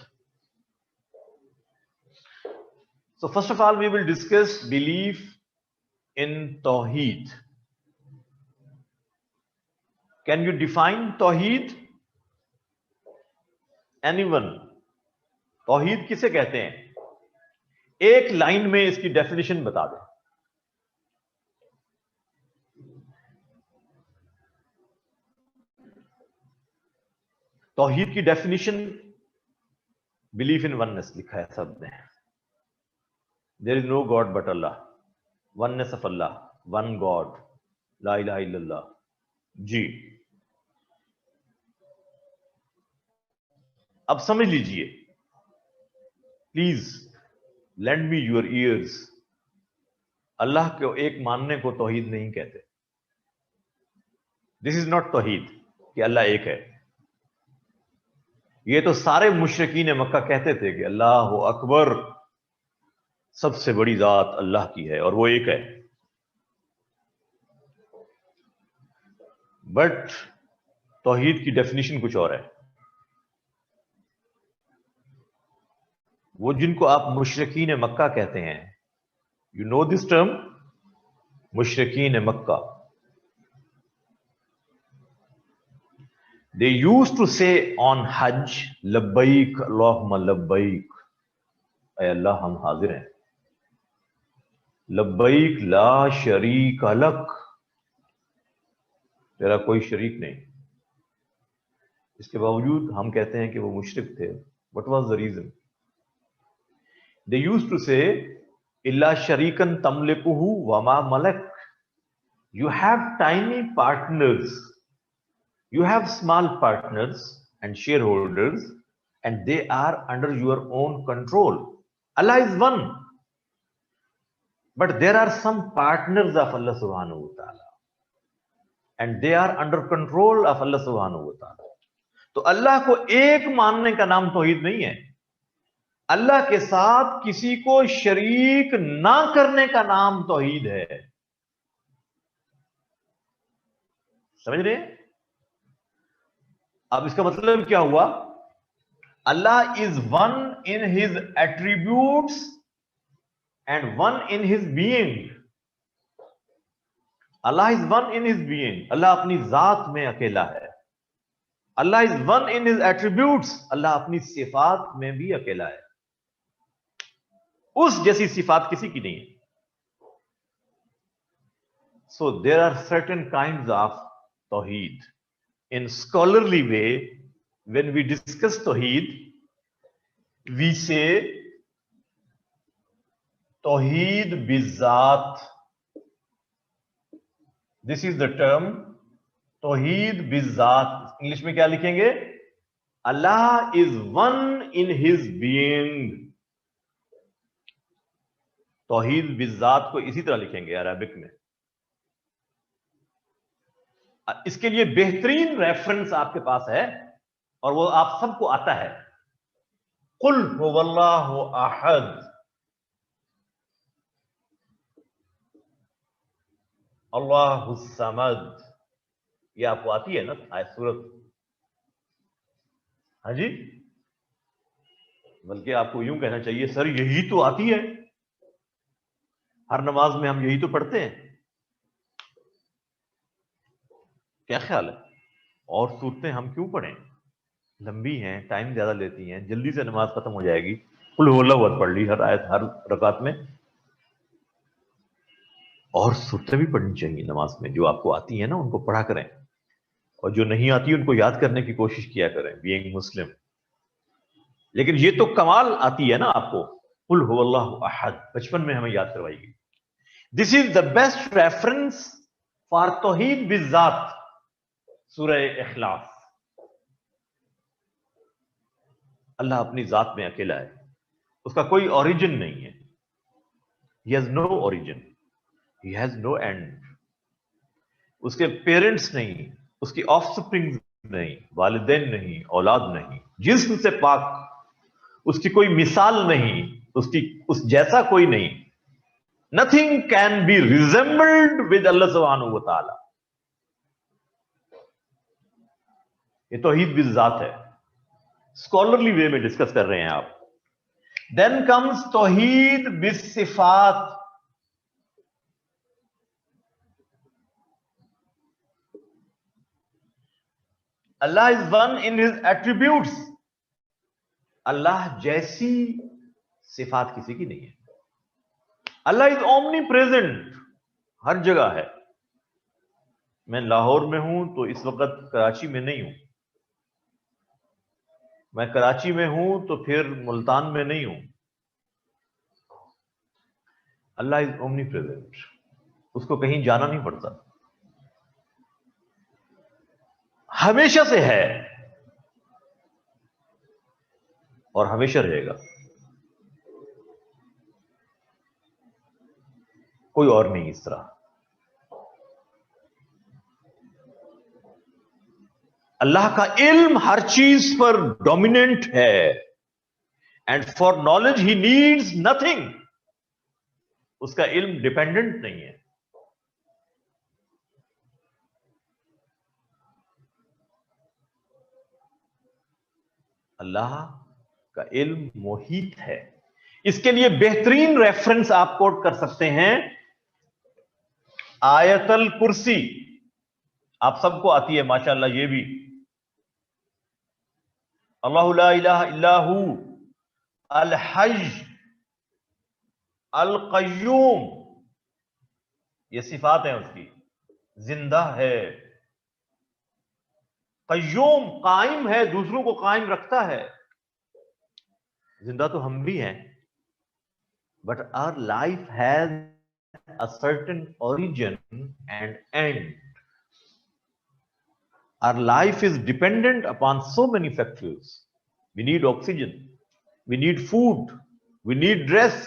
So first of all, we will discuss belief in Tawheed. Can you define Tawheed? Anyone? Tawheed किसे कहते हैं? एक line में इसकी डेफिनेशन बता दें। तौहीद की डेफिनेशन, बिलीफ इन वननेस लिखा है सब ने। There is no god but Allah, oneness of Allah, one god, ला इलाहा इल्लल्लाह। जी, अब समझ लीजिए, please lend me your ears. Allah को एक मानने को तौहीद नहीं कहते। दिस इज नॉट तौहीद कि अल्लाह एक है। ये तो सारे मुशरिकीन मक्का कहते थे कि अल्लाह अकबर, सबसे बड़ी जात अल्लाह की है और वो एक है। बट तौहीद की डेफिनेशन कुछ और है। वो जिनको आप मुशरिकीन मक्का कहते हैं, यू नो दिस टर्म, मुशरिकीन Mecca, they used to say on hajj, labbaik allahumma labbaik, ऐ अल्लाह हम हाजिर हैं, लब्बैक ला शरीक लक, तेरा कोई शरीक नहीं। इसके बावजूद हम कहते हैं कि वो मुशरिक थे। What was the reason? They used to say इल्ला शरीकन तमलिकुहु वमा Malak, you have tiny partners, you have small partners and shareholders, and they are under your own control. Allah is one, but there are some partners of Allah subhanahu wa ta'ala, and they are under control of Allah subhanahu wa ta'ala. तो अल्लाह को एक मानने का नाम तौहीद नहीं है। अल्लाह के साथ किसी को शरीक ना करने का नाम तौहीद है। समझ रहे हैं? अब इसका मतलब क्या हुआ? Allah is one in his attributes and one in his being. Allah is one in his being, Allah अपनी जात में अकेला है। Allah is one in his attributes, Allah अपनी सिफात में भी अकेला है। उस जैसी सिफात किसी की नहीं है। So there are certain kinds of तौहीद। In scholarly way, when we discuss Tawheed, we say Tawheed bizat. This is the term Tawheed bizat. English में क्या लिखेंगे? Allah is one in His being. Tawheed bizat को इसी तरह लिखेंगे Arabic में। इसके लिए बेहतरीन रेफरेंस आपके पास है और वो आप सबको आता है। कुल हुवल्लाहु अहद, अल्लाहु समद, ये आपको आती है ना आयत सूरत? हाँ जी, बल्कि आपको यूं कहना चाहिए, सर यही तो आती है, हर नमाज में हम यही तो पढ़ते हैं। क्या ख्याल है? और सूरतें हम क्यों पढ़ें? लंबी हैं, टाइम ज्यादा लेती हैं, जल्दी से नमाज खत्म हो जाएगी। कुल हुवल्लाहु पढ़ ली हर आयत, हर रकात में। और सूरतें भी पढ़नी चाहिए नमाज में, जो आपको आती है ना उनको पढ़ा करें, और जो नहीं आती उनको याद करने की कोशिश किया करें, बीइंग मुस्लिम। लेकिन ये तो कमाल आती है ना आपको, कुल हुवल्लाहु अहद, बचपन में हमें याद करवाई गई। This is the best reference for तौहीद बिज़ात, सूरह इखलास। अल्लाह अपनी जात में अकेला है, उसका कोई ओरिजिन नहीं है। He has no origin, he has no end. उसके पेरेंट्स नहीं, उसकी ऑफस्प्रिंग नहीं, वालिदैन नहीं, औलाद नहीं, जिस्म से पाक, उसकी कोई मिसाल नहीं, उसकी उस जैसा कोई नहीं। Nothing can be resembled with Allah सुब्हानहू व तआला। ये तौहीद बिज़ात है, स्कॉलरली वे में डिस्कस कर रहे हैं आप। देन कम्स तौहीद बिस्सिफात। Allah is one in his attributes, Allah जैसी सिफात किसी की नहीं है। अल्लाह इज ओमनी प्रेजेंट, हर जगह है। मैं लाहौर में हूं तो इस वक्त कराची में नहीं हूं, मैं कराची में हूं तो फिर मुल्तान में नहीं हूं, अल्लाह इज ओमनी प्रेजेंट, उसको कहीं जाना नहीं पड़ता, हमेशा से है और हमेशा रहेगा, कोई और नहीं इस तरह। अल्लाह का इल्म हर चीज पर डोमिनेंट है, and for knowledge he needs nothing, उसका इल्म डिपेंडेंट नहीं है। अल्लाह का इल्म मोहित है। इसके लिए बेहतरीन रेफरेंस आप कोट कर सकते हैं आयतल कुर्सी, आप सबको आती है माशाअल्लाह ये भी, अल्लाहु ला इलाहा इल्ला हु अल हय्य अल क़य्यूम, ये सिफात है उसकी, जिंदा है, क़य्यूम कायम है, दूसरों को कायम रखता है। जिंदा तो हम भी हैं, but our life has a certain origin and end. Our life is dependent upon so many factors. We need oxygen, we need food, we need dress.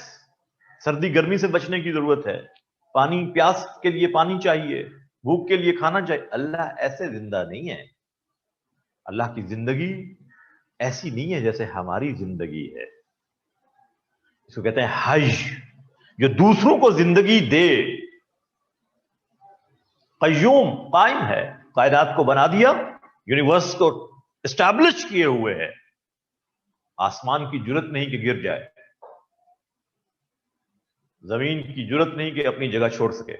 सर्दी गर्मी से बचने की जरूरत है, पानी, प्यास के लिए पानी चाहिए, भूख के लिए खाना चाहिए। अल्लाह ऐसे जिंदा नहीं है, अल्लाह की जिंदगी ऐसी नहीं है जैसे हमारी जिंदगी है। इसको कहते हैं हज, जो दूसरों को जिंदगी दे। क़य्यूम कायम है, कायनात को बना दिया, यूनिवर्स को एस्टैब्लिश किए हुए है, आसमान की जरूरत नहीं कि गिर जाए, जमीन की जरूरत नहीं कि अपनी जगह छोड़ सके।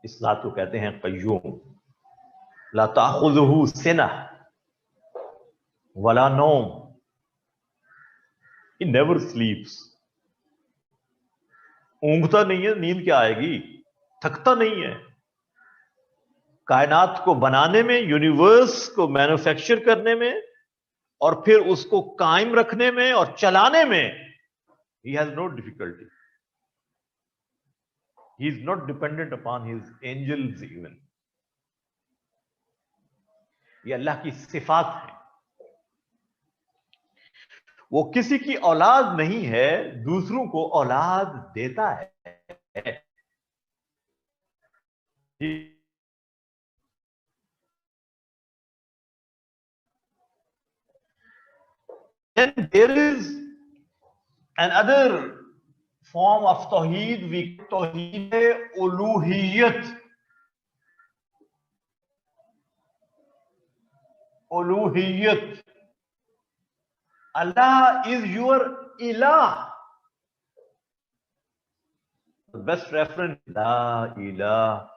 इस जात को कहते हैं क़य्यूम। ला ताखुज़ुहु सिनह वला नौम, ही नेवर स्लीप्स, ऊंघता नहीं है, नींद क्या आएगी, थकता नहीं है। कायनात को बनाने में, यूनिवर्स को मैन्युफैक्चर करने में, और फिर उसको कायम रखने में और चलाने में he has no difficulty. He is not dependent upon his angels even. ये अल्लाह की सिफात है। वो किसी की औलाद नहीं है, दूसरों को औलाद देता है। Then there is another form of tawheed, we tawheed uluhiyyat. Uluhiyyat, Allah is your ilah. The best reference, la ilaha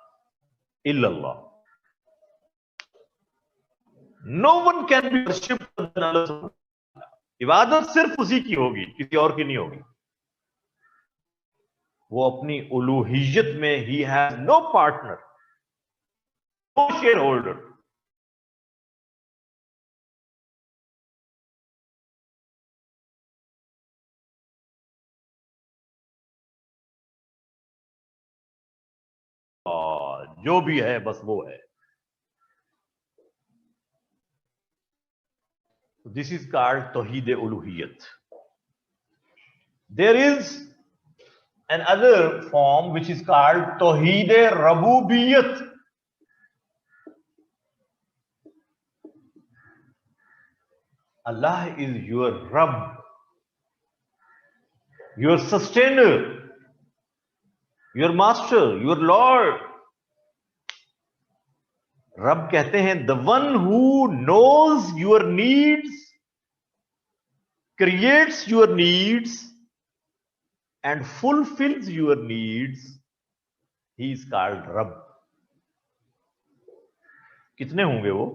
illallah. No one can be worshipped than Allah. इबादत सिर्फ उसी की होगी, किसी और की नहीं होगी। वो अपनी उलूहियत में he has no partner, no shareholder. जो भी है बस वो है। This is called Tawheed Uluhiyat. There is another form which is called Tawheed Rabubiyat. Allah is your Rabb, your sustainer, your master, your Lord. रब कहते हैं the one who knows your needs, creates your needs and fulfills your needs, he is called रब। कितने होंगे वो?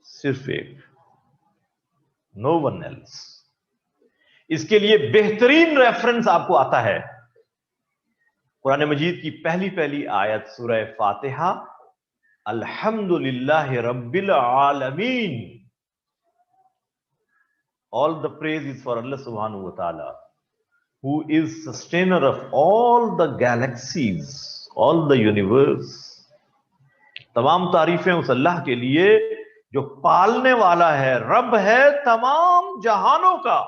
सिर्फ एक, no one else. इसके लिए बेहतरीन रेफरेंस आपको आता है कुरान मजीद की पहली पहली आयत सूरह फातिहा, अल्हम्दुलिल्लाहि रब्बिल आलमीन। All the praise is for Allah subhanahu wa ta'ala, who is sustainer of all the galaxies, all the universe. तमाम तारीफें उस अल्लाह के लिए जो पालने वाला है, रब है तमाम जहानों का।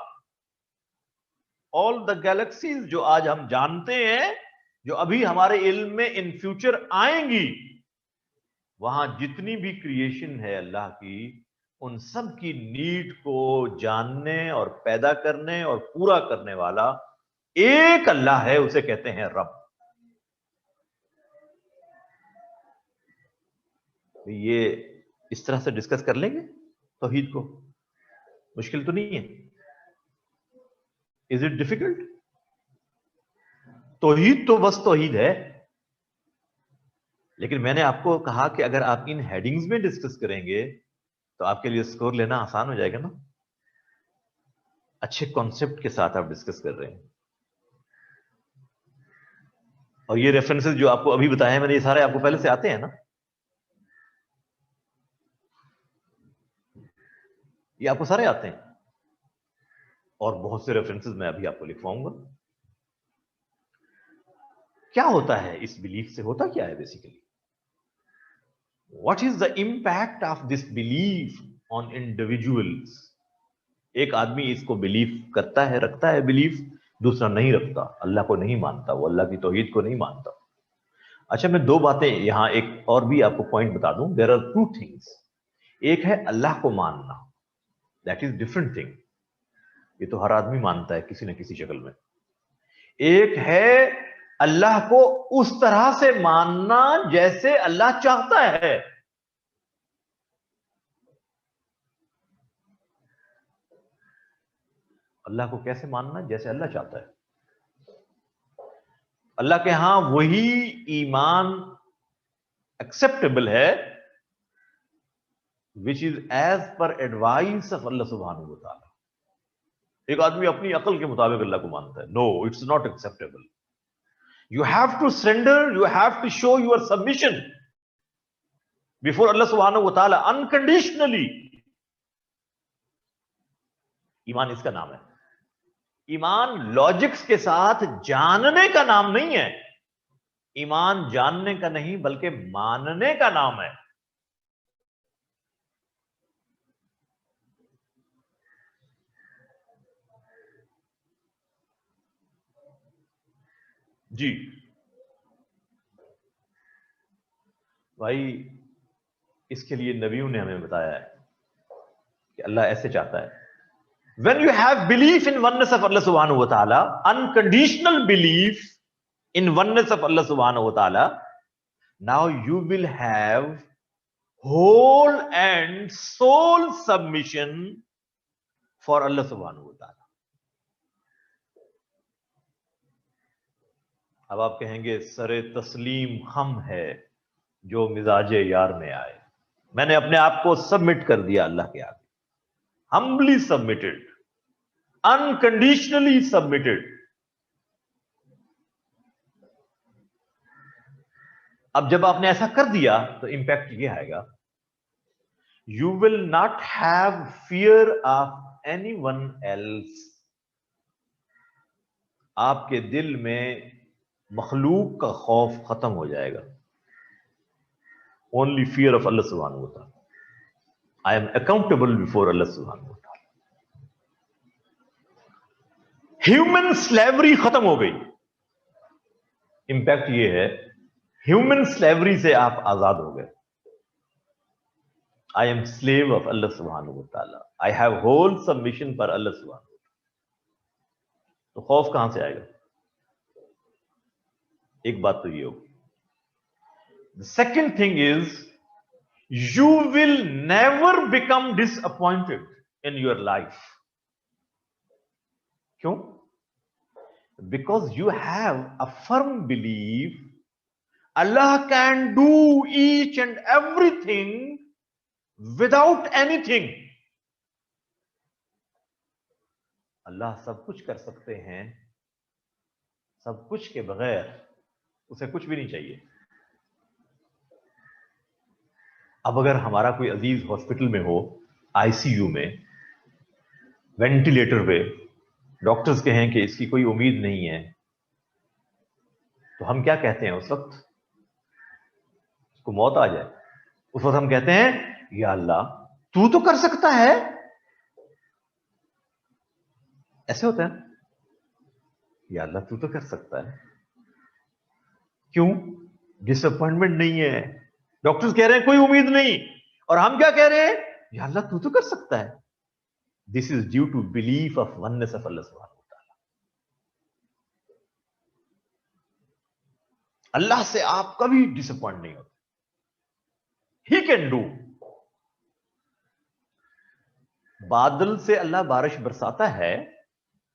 ऑल द गैलेक्सीज जो आज हम जानते हैं, जो अभी हमारे इल्म में इन फ्यूचर आएंगी, वहां जितनी भी क्रिएशन है अल्लाह की, उन सब की नीड को जानने और पैदा करने और पूरा करने वाला एक अल्लाह है, उसे कहते हैं रब। ये इस तरह से डिस्कस कर लेंगे तौहीद को, मुश्किल तो नहीं है। Is it difficult? तौहीद तो बस तौहीद है, लेकिन मैंने आपको कहा कि अगर आप इन हेडिंग्स में डिस्कस करेंगे तो आपके लिए स्कोर लेना आसान हो जाएगा ना। अच्छे कॉन्सेप्ट के साथ आप डिस्कस कर रहे हैं, और ये रेफरेंसेस जो आपको अभी बताए मैंने, ये सारे आपको पहले से आते हैं ना, ये आपको सारे आते हैं, और बहुत से रेफरेंसेस मैं अभी आपको लिखवाऊंगा। क्या होता है इस बिलीफ से, होता क्या है basically? What is the impact of this belief on individuals? एक आदमी इसको बिलीव करता है, रखता है बिलीफ, दूसरा नहीं रखता, अल्लाह को नहीं मानता, वो अल्लाह की तौहीद को नहीं मानता। अच्छा, मैं दो बातें यहां एक और भी आपको पॉइंट बता दूं। There are two things. एक है अल्लाह को मानना, दैट इज डिफरेंट थिंग, ये तो हर आदमी मानता है किसी न किसी शक्ल में। एक है अल्लाह को उस तरह से मानना जैसे अल्लाह चाहता है। अल्लाह को कैसे मानना? जैसे अल्लाह चाहता है। अल्लाह के यहां वही ईमान एक्सेप्टेबल है which is as per advice of Allah सुब्हानहू व तआला। एक आदमी अपनी अकल के मुताबिक अल्लाह को मानता है, no, it's not acceptable. You have to surrender, you have to show your submission before Allah सुब्हानहू व तआला अनकंडीशनली। ईमान इसका नाम है। ईमान लॉजिक्स के साथ जानने का नाम नहीं है। ईमान जानने का नहीं बल्कि मानने का नाम है। जी भाई, इसके लिए नबियों ने हमें बताया है कि अल्लाह ऐसे चाहता है। When you have belief in oneness of Allah subhanahu wa ta'ala, unconditional belief in oneness of Allah subhanahu wa ta'ala, now you will have whole and soul submission for Allah subhanahu wa ta'ala. अब आप कहेंगे सरे तस्लीम हम है जो मिजाजे यार में आए। मैंने अपने आप को सबमिट कर दिया अल्लाह के आगे, humbly submitted, unconditionally submitted. अब जब आपने ऐसा कर दिया तो इंपैक्ट ये आएगा, you will not have fear of anyone else. आपके दिल में मखलूक का खौफ खत्म हो जाएगा। ओनली फियर ऑफ अल्लाह सुब्हानहू व तआला। I am accountable before Allah सुब्हानहू व तआला। ह्यूमन स्लेवरी खत्म हो गई। इंपैक्ट ये है, ह्यूमन स्लेवरी से आप आजाद हो गए। I am slave of Allah सुब्हानहू व तआला। I have whole submission for Allah सुब्हानहू। तो खौफ कहां से आएगा? एक बात तो ये होगी। The second thing is, you will never become disappointed in your life. क्यों? Because you have a firm belief Allah can do each and everything without anything. अल्लाह सब कुछ कर सकते हैं, सब कुछ के बगैर उसे कुछ भी नहीं चाहिए। अब अगर हमारा कोई अजीज हॉस्पिटल में हो, आईसीयू में, वेंटिलेटर पे, डॉक्टर्स कहें कि इसकी कोई उम्मीद नहीं है, तो हम क्या कहते हैं उस वक्त? उसको मौत आ जाए, उस वक्त हम कहते हैं या अल्लाह तू तो कर सकता है। ऐसे होता है, या अल्लाह तू तो कर सकता है। क्यों? डिसअपॉइंटमेंट नहीं है, डॉक्टर्स कह रहे हैं कोई उम्मीद नहीं, और हम क्या कह रहे हैं? या अल्लाह तू तो कर सकता है। This is due to belief of oneness of Allah सुब्हानहू व तआला। अल्लाह से आप कभी डिसअपॉइंट नहीं होते। He can do. बादल से अल्लाह बारिश बरसाता है,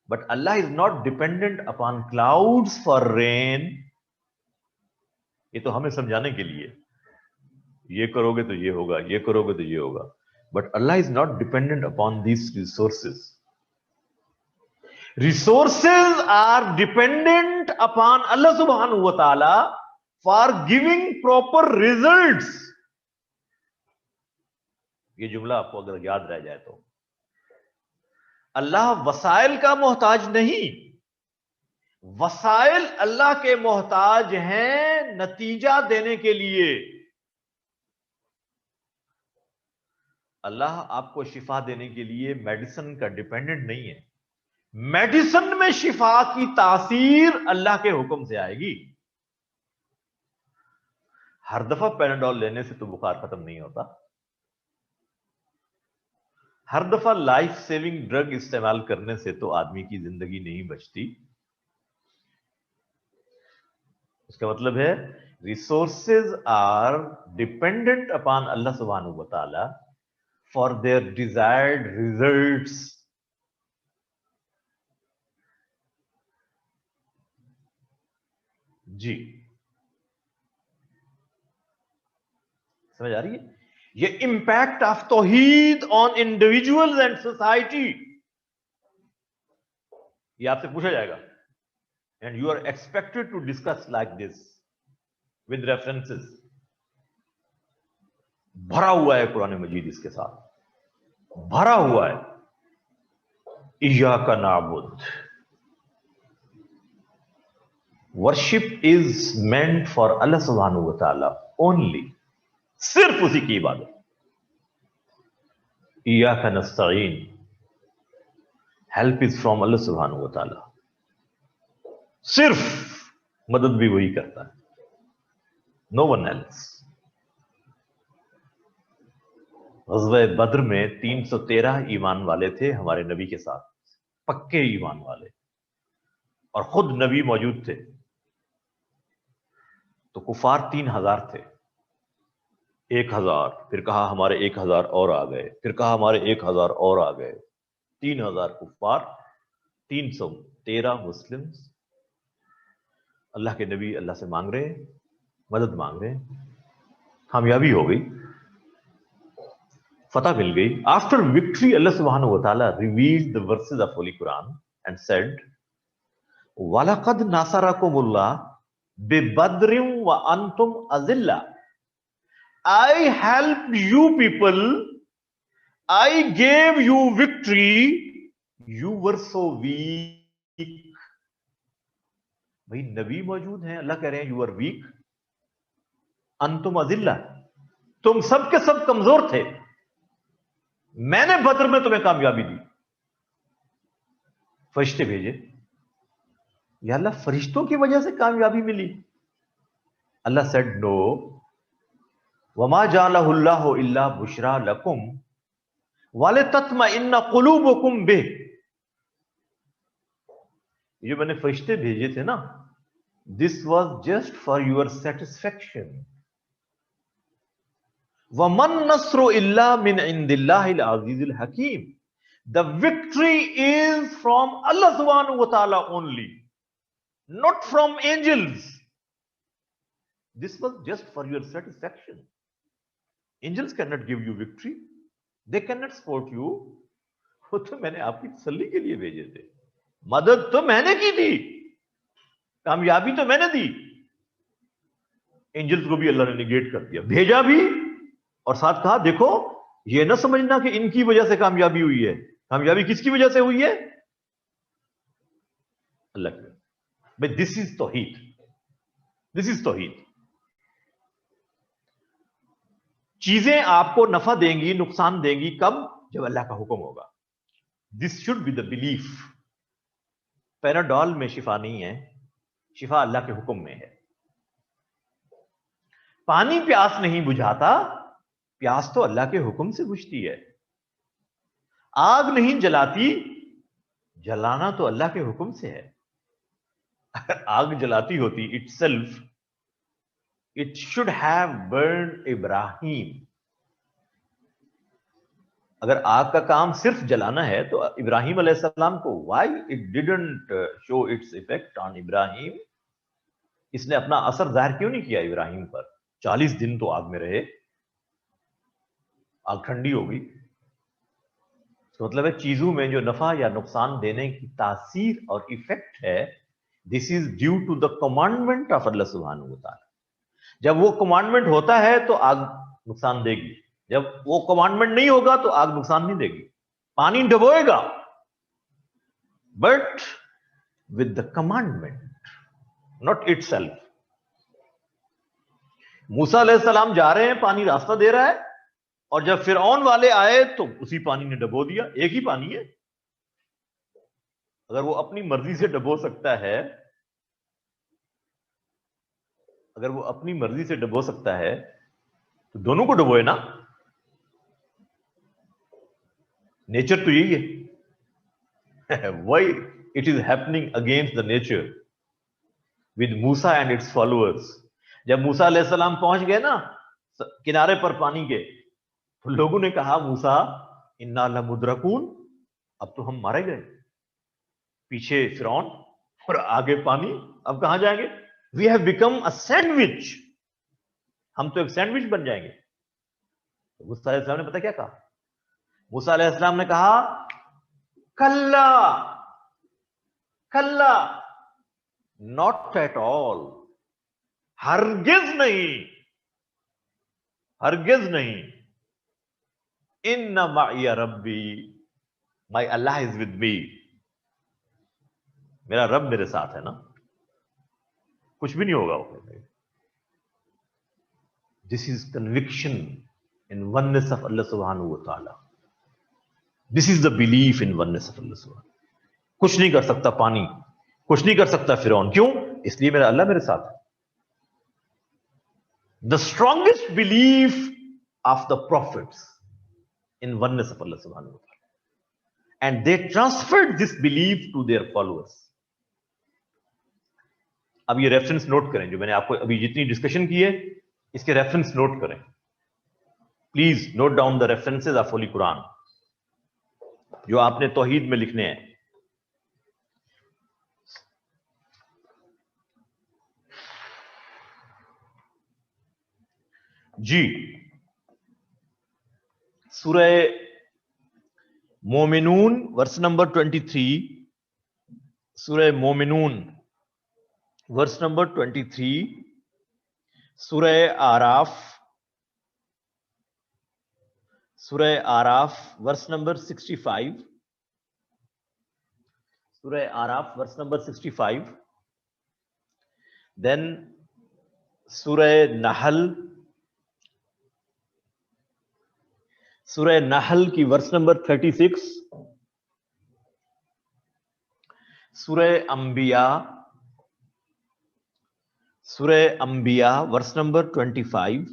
but Allah is not dependent upon clouds for rain. ये तो हमें समझाने के लिए, ये करोगे तो ये होगा, ये करोगे तो ये होगा, but Allah is not dependent upon these resources. Resources are dependent upon Allah subhanahu wa ta'ala for giving proper results. ये जुमला आपको अगर याद रह जाए तो, अल्लाह वसाइल का मोहताज नहीं, वसाइल अल्लाह के मोहताज हैं नतीजा देने के लिए। अल्लाह आपको शिफा देने के लिए मेडिसिन का डिपेंडेंट नहीं है। मेडिसिन में शिफा की तासीर अल्लाह के हुक्म से आएगी। हर दफा पैराडोल लेने से तो बुखार खत्म नहीं होता, हर दफा लाइफ सेविंग ड्रग इस्तेमाल करने से तो आदमी की जिंदगी नहीं बचती। उसका मतलब है resources are dependent upon Allah सुब्हानहू व तआला फॉर देयर डिजायर्ड रिजल्ट्स। जी समझ आ रही है? ये इंपैक्ट ऑफ तौहीद ऑन इंडिविजुअल्स एंड सोसाइटी, ये आपसे पूछा जाएगा, and you are expected to discuss like this with references. भरा हुआ है कुरान मजीद, इसके साथ भरा हुआ है। इय्याका नाबुद, worship is meant for Allah सुब्हानहू व तआला ओनली, सिर्फ उसी की इबादत। इय्याका नस्तईन, हेल्प इज फ्रॉम अल्लाह सुब्हानहू व तआला, सिर्फ मदद भी वही करता है, नो वन एल्स। ग़ज़वा बद्र में 313 ईमान वाले थे हमारे नबी के साथ, पक्के ईमान वाले, और खुद नबी मौजूद थे। तो कुफार 3000 थे, 1000, फिर कहा हमारे 1000 और आ गए, फिर कहा हमारे 1000 और आ गए, 3000 कुफार, 313 मुस्लिम्स। अल्लाह के नबी अल्लाह से मांग रहे हैं, मदद मांग रहे हैं, कामयाबी हो गई, फतह मिल गई। आफ्टर विक्ट्री अल्लाह सुब्हानहू व तआला revealed the verses of holy Quran and said वलक़द नसरकुमुल्लाह बिबद्रिन व अंतुम अज़िल्ला। I helped you people, I gave you victory, you were so weak। भाई नबी मौजूद हैं, अल्लाह कह रहे हैं यू आर वीक, अंतुम अजिल्ला, तुम सब के सब कमजोर थे, मैंने बद्र में तुम्हें कामयाबी दी, फरिश्ते भेजे। या अल्लाह फरिश्तों की वजह से कामयाबी मिली? अल्लाह सेड नो, वमा जालहुल्लाहु इल्ला बुशरा लकुम वलितत्मइन्ना कुलूबुकुम बिह। ये मैंने फरिश्ते भेजे थे ना, this was just for your satisfaction. वमन नस्रु इल्ला मिन इंदिल्लाहिल अज़ीज़िल हकीम। द विक्ट्री इज फ्रॉम अल्लाह सुब्हानहू व तआला only, not from angels. This was just for your satisfaction. Angels cannot give you victory, they cannot support you. वो तो मैंने आपकी तसल्ली के लिए भेजे थे, मदद तो मैंने की थी, कामयाबी तो मैंने दी। एंजल्स को भी अल्लाह ने निगेट कर दिया, भेजा भी और साथ कहा देखो ये ना समझना कि इनकी वजह से कामयाबी हुई है, कामयाबी किसकी वजह से हुई है? अल्लाह की। भाई this is Towhid, this is तौहीद। चीजें आपको नफा देंगी, नुकसान देंगी, कब? जब अल्लाह का हुक्म होगा। This should be the belief. Panadol में शिफा नहीं है, शिफा अल्लाह के हुक्म में है। पानी प्यास नहीं बुझाता, प्यास तो अल्लाह के हुक्म से बुझती है। आग नहीं जलाती, जलाना तो अल्लाह के हुक्म से है। अगर आग जलाती होती itself, it should have burn Ibrahim. अगर आग का काम सिर्फ जलाना है तो इब्राहिम अलैहिस्सलाम को why it didn't show its effect on Ibrahim? इसने अपना असर जाहिर क्यों नहीं किया इब्राहिम पर? 40 दिन तो आग में रहे, आग ठंडी हो गई। तो मतलब है चीजों में जो नफा या नुकसान देने की तासीर और इफेक्ट है, this is due to the commandment of Allah सुब्हानहू व तआला। जब वो कमांडमेंट होता है तो आग नुकसान देगी, जब वो कमांडमेंट नहीं होगा तो आग नुकसान नहीं देगी। पानी डबोएगा but with the commandment, not itself. Musa अलैहिस्सलाम जा रहे हैं, पानी रास्ता दे रहा है, और जब फिरौन वाले आए तो उसी पानी ने डबो दिया। एक ही पानी है। अगर वो अपनी मर्जी से डबो सकता है, अगर वो अपनी मर्जी से डबो सकता है तो दोनों को डबोए ना। नेचर तो यही है। Why it is happening against the nature with Musa and it's followers. जब मूसा अलैहिस्सलाम पहुंच गए ना किनारे पर पानी के, तो लोगों ने कहा मूसा इन्ना लमुद्रकून, अब तो हम मारे गए। पीछे फिरौन और आगे पानी, अब कहां जाएंगे? We have become a sandwich, हम तो एक सैंडविच बन जाएंगे। तो मूसा अलैहिस्सलाम ने पता क्या कहा? मूसा अलैहिस्सलाम ने कहा कल्ला, कल्ला, नॉट एट ऑल, हरगिज नहीं, हरगिज नहीं। इन्ना माइया रब्बी, माई अल्लाह इज विद मी। मेरा रब मेरे साथ है ना, कुछ भी नहीं होगा वो। This is conviction in oneness of Allah सुब्हानहू व तआला। This is the belief in oneness of Allah सुब्हानहू। कुछ नहीं कर सकता पानी, कुछ नहीं कर सकता फिरौन। क्यों? इसलिए मेरा अल्लाह मेरे साथ है। The strongest belief of the prophets in oneness of Allah सुब्हानहू व तआला, and they transferred this belief to their followers. अब ये रेफरेंस नोट करें, जो मैंने आपको अभी जितनी डिस्कशन की है इसके रेफरेंस नोट करें। Please note down the references of holy Quran जो आपने तौहीद में लिखने हैं। जी, सूरह मोमिनून वर्स नंबर 23, सूरह मोमिनून वर्स नंबर 23, सूरह आराफ, सूरह आराफ वर्स नंबर 65, सूरह आराफ वर्स नंबर 65, देन सूरह नहल, सूरह नहल की वर्स नंबर 36, सूरह अंबिया, सूरह अंबिया वर्स नंबर 25,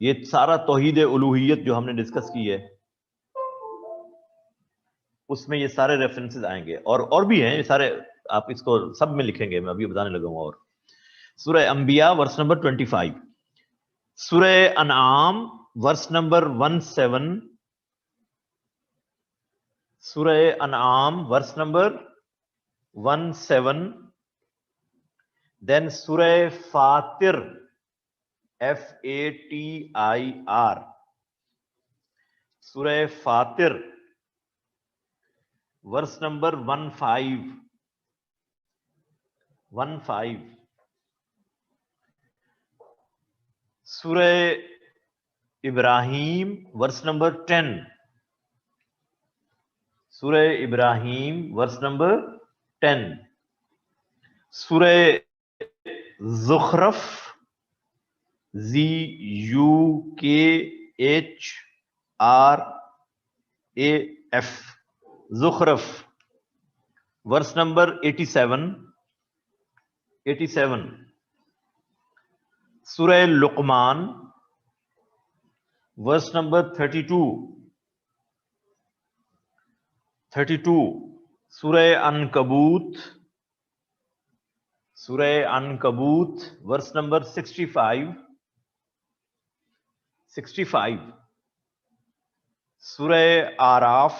ये सारा तौहीद उलूहियत जो हमने डिस्कस की है उसमें ये सारे रेफरेंसेस आएंगे, और भी हैं ये सारे, आप इसको सब में लिखेंगे, मैं अभी बताने लगा हूं। और सूरह अंबिया वर्स नंबर 25, सूरह अनआम वर्स नंबर 17, सूरह अनआम वर्स नंबर 17, देन सूरह फातिर FATIR, सूरह फातिर वर्स नंबर 15, सूरह इब्राहिम वर्स नंबर 10, सूरह इब्राहिम वर्स नंबर 10, सूरह ज़ुखरफ, ZUKHRAF, ज़ुखरफ वर्स नंबर 87, सूरह लुकमान वर्स नंबर 32, सूरह अनकबूत वर्स नंबर 65, सूरह आराफ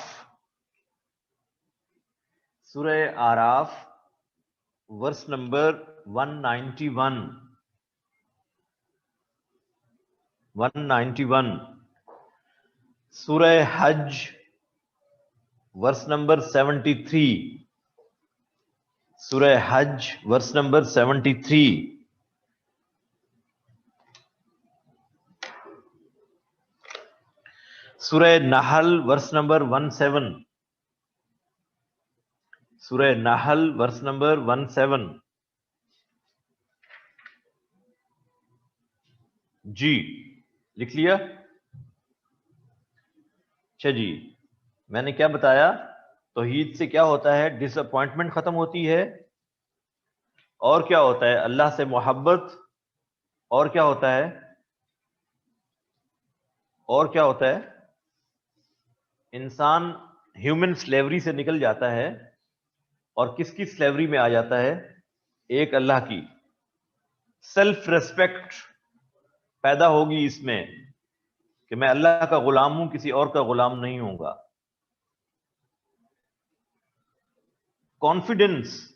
वर्स नंबर 191, सूरह हज वर्स नंबर 73, सूरह हज वर्स नंबर 73, सूरह नहल वर्स नंबर 17, सूरह नहल वर्स नंबर 17। जी लिख लिया? अच्छा जी, मैंने क्या बताया? तौहीद से क्या होता है? डिसअपॉइंटमेंट खत्म होती है, और क्या होता है? अल्लाह से मोहब्बत, और क्या होता है? और क्या होता है? इंसान ह्यूमन स्लेवरी से निकल जाता है और किसकी स्लेवरी में आ जाता है? एक अल्लाह की। सेल्फ रेस्पेक्ट पैदा होगी इसमें कि मैं अल्लाह का गुलाम हूं, किसी और का गुलाम नहीं होऊंगा। कॉन्फिडेंस,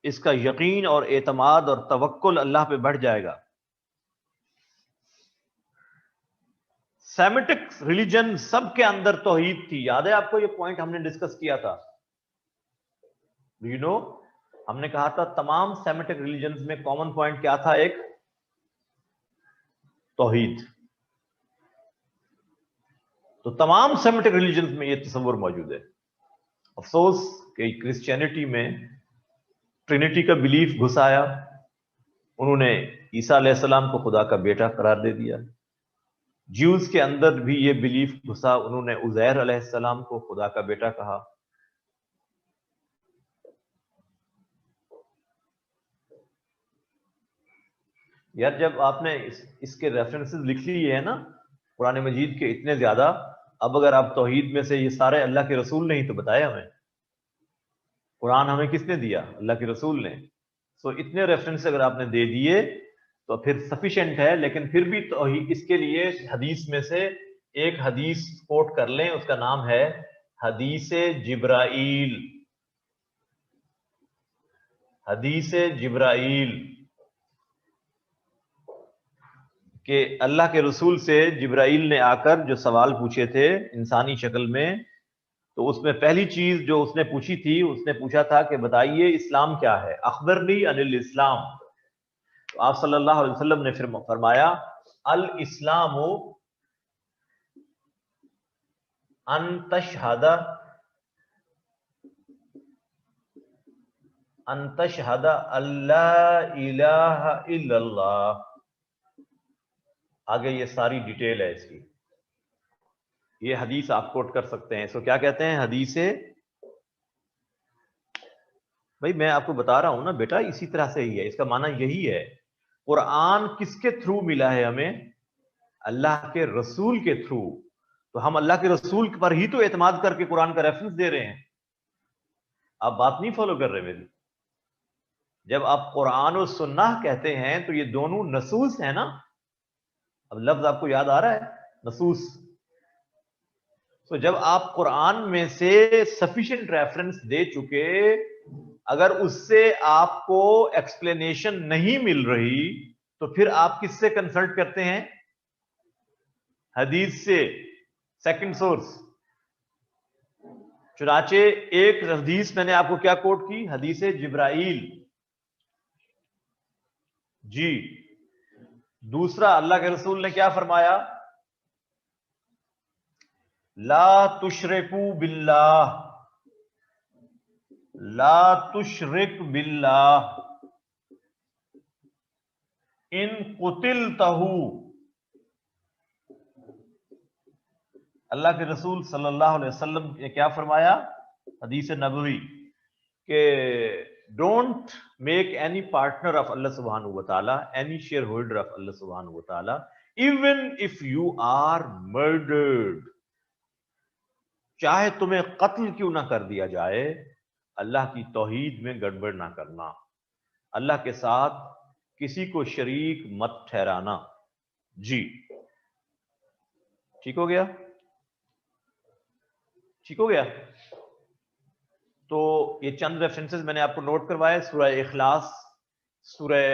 इसका यकीन और एतमाद और तवक्कुल अल्लाह पे बढ़ जाएगा। सेमिटिक रिलीजन सबके अंदर तौहीद थी। याद है आपको? ये पॉइंट हमने डिस्कस किया था। यू नो, हमने कहा था तमाम सेमिटिक रिलीजन में कॉमन पॉइंट क्या था? एक तौहीद। तो तमाम सेमिटिक रिलीजन में ये तस्वुर मौजूद है। अफसोस कि क्रिश्चियनिटी में ट्रिनिटी का बिलीफ घुसाया, उन्होंने ईसा अलैहिस्सलाम को खुदा का बेटा करार दे दिया। ज्यूज के अंदर भी ये बिलीफ घुसा, उन्होंने उज़ैर अलैहिस्सलाम को खुदा का बेटा कहा। यार जब आपने इसके रेफरेंसेस लिख लिए है ना कुरान मजीद के इतने ज्यादा, अब अगर आप तौहीद में से ये सारे अल्लाह के रसूल ने ही तो बताया हमें। कुरान हमें किसने दिया? अल्लाह के रसूल ने। सो इतने रेफरेंस अगर आपने दे दिए तो फिर सफिशिएंट है। लेकिन फिर भी तौहीद, इसके लिए हदीस में से एक हदीस कोट कर लें, उसका नाम है हदीस जिब्राइल। हदीस जिब्राइल कि अल्लाह के रसूल से जिब्राइल ने आकर जो सवाल पूछे थे इंसानी शक्ल में, तो उसमें पहली चीज जो उसने पूछी थी, उसने पूछा था कि बताइए इस्लाम क्या है, अखबरनी अनिल इस्लाम। तो आप सल्लल्लाहु अलैहि वसल्लम ने फिर फरमाया अल इस्लामु अन तशहदा अल्ला इलाहा इल्लल्लाह। आगे ये सारी डिटेल है इसकी, ये हदीस आप कोट कर सकते हैं। इसको क्या कहते हैं? हदीस। भाई मैं आपको बता रहा हूं ना बेटा, इसी तरह से ही है, इसका माना यही है। कुरान किसके थ्रू मिला है हमें? अल्लाह के रसूल के थ्रू। तो हम अल्लाह के रसूल पर ही तो एतमाद करके कुरान का रेफरेंस दे रहे हैं। आप बात नहीं फॉलो कर रहे मेरी। जब आप कुरान और सुन्नाह कहते हैं तो ये दोनों नसूस है ना। अब लफ्ज आपको याद आ रहा है, नसूस। तो जब आप कुरान में से सफिशिएंट रेफरेंस दे चुके, अगर उससे आपको एक्सप्लेनेशन नहीं मिल रही तो फिर आप किससे कंसल्ट करते हैं? हदीस से, सेकंड सोर्स। चुनाचे एक हदीस मैंने आपको क्या कोट की? हदीस जिब्राइल। जी दूसरा, अल्लाह के रसूल ने क्या फरमाया? ला तुशरिकू बिल्लाह, ला तुशरिक बिल्लाह इन कुतिल तहू। अल्लाह के रसूल सल्लल्लाहु अलैहि वसल्लम ने क्या फरमाया हदीस नबवी के don't make any partner of Allah सुब्हानहू व तआला, any shareholder of Allah सुब्हानहू व तआला, even if you are murdered, चाहे तुम्हें कत्ल क्यों ना कर दिया जाए, अल्लाह की तौहीद में गड़बड़ ना करना, अल्लाह के साथ किसी को शरीक मत ठहराना। जी, ठीक हो गया? ठीक हो गया? तो ये चंद रेफरेंसेस मैंने आपको नोट करवाए, सूरह इखलास, सूरह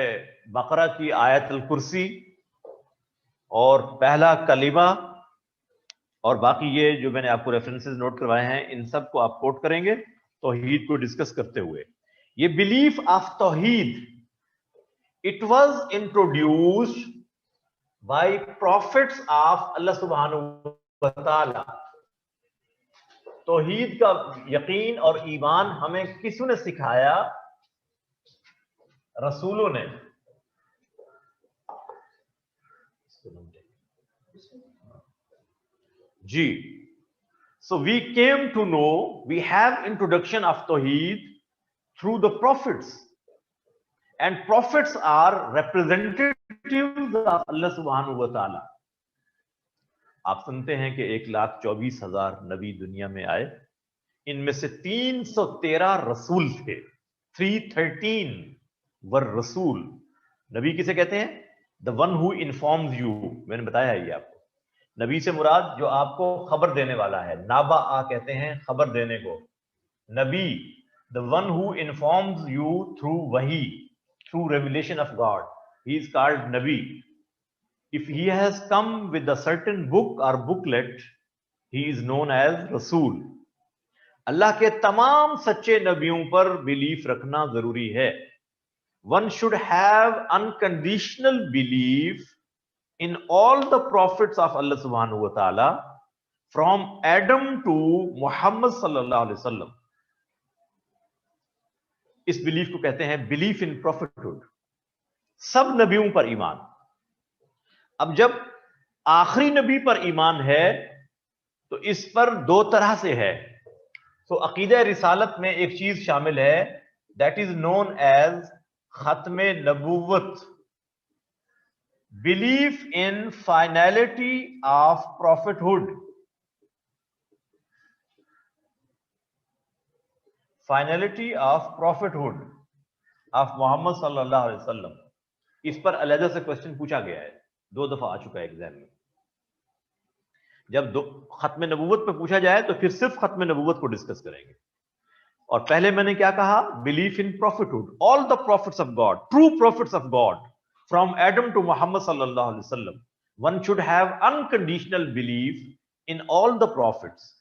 बकरा की आयत अल कुर्सी और पहला कलीमा, और बाकी ये जो मैंने आपको रेफरेंसेस नोट करवाए हैं इन सब को आप कोट करेंगे तौहीद को डिस्कस करते हुए। ये बिलीफ ऑफ तौहीद, it was introduced by prophets of Allah सुब्हानहू व तआला। तौहीद का यकीन और ईमान हमें किसने सिखाया? रसूलों ने। जी, so we came to know, we have introduction of Tawheed through the prophets, and prophets are representatives of Allah subhanahu wa ta'ala. आप सुनते हैं कि 1,24,000 नबी दुनिया में आए, इनमें से 313 रसूल थे। 313 वर रसूल। नबी किसे कहते हैं? The one who informs you. मैंने बताया है ये आपको। नबी से मुराद जो आपको खबर देने वाला है, नाबा आ कहते हैं खबर देने को। नबी, the one who informs you through वही, through revelation of god, he is called नबी। If he has come with a certain book or booklet, he is known as रसूल। अल्लाह के तमाम सच्चे नबियों पर बिलीफ रखना जरूरी है। One should have unconditional belief in all the prophets of Allah subhanahu wa ta'ala from Adam to Muhammad sallallahu alaihi wasallam। इस बिलीफ को कहते हैं बिलीफ इन प्रॉफिटहुड, सब नबियों पर ईमान। अब जब आखिरी नबी पर ईमान है तो इस पर दो तरह से है। तो अकीदा रिसालत में एक चीज शामिल है, दैट इज नोन एज खत्मे नबूवत, belief in finality of prophethood. Finality of prophethood of Muhammad सल्लल्लाहु अलैहि वसल्लम, इस पर अलग से क्वेश्चन पूछा गया है, 2 दफा आ चुका है एग्जाम में। जब खत्म नबूवत पे पूछा जाए तो फिर सिर्फ खत्म नबूवत को डिस्कस करेंगे। और पहले मैंने क्या कहा? Belief in prophethood, all the prophets of God, true prophets of God from Adam to Muhammad सल्लल्लाहु अलैहि वसल्लम। One should have unconditional belief in all the prophets.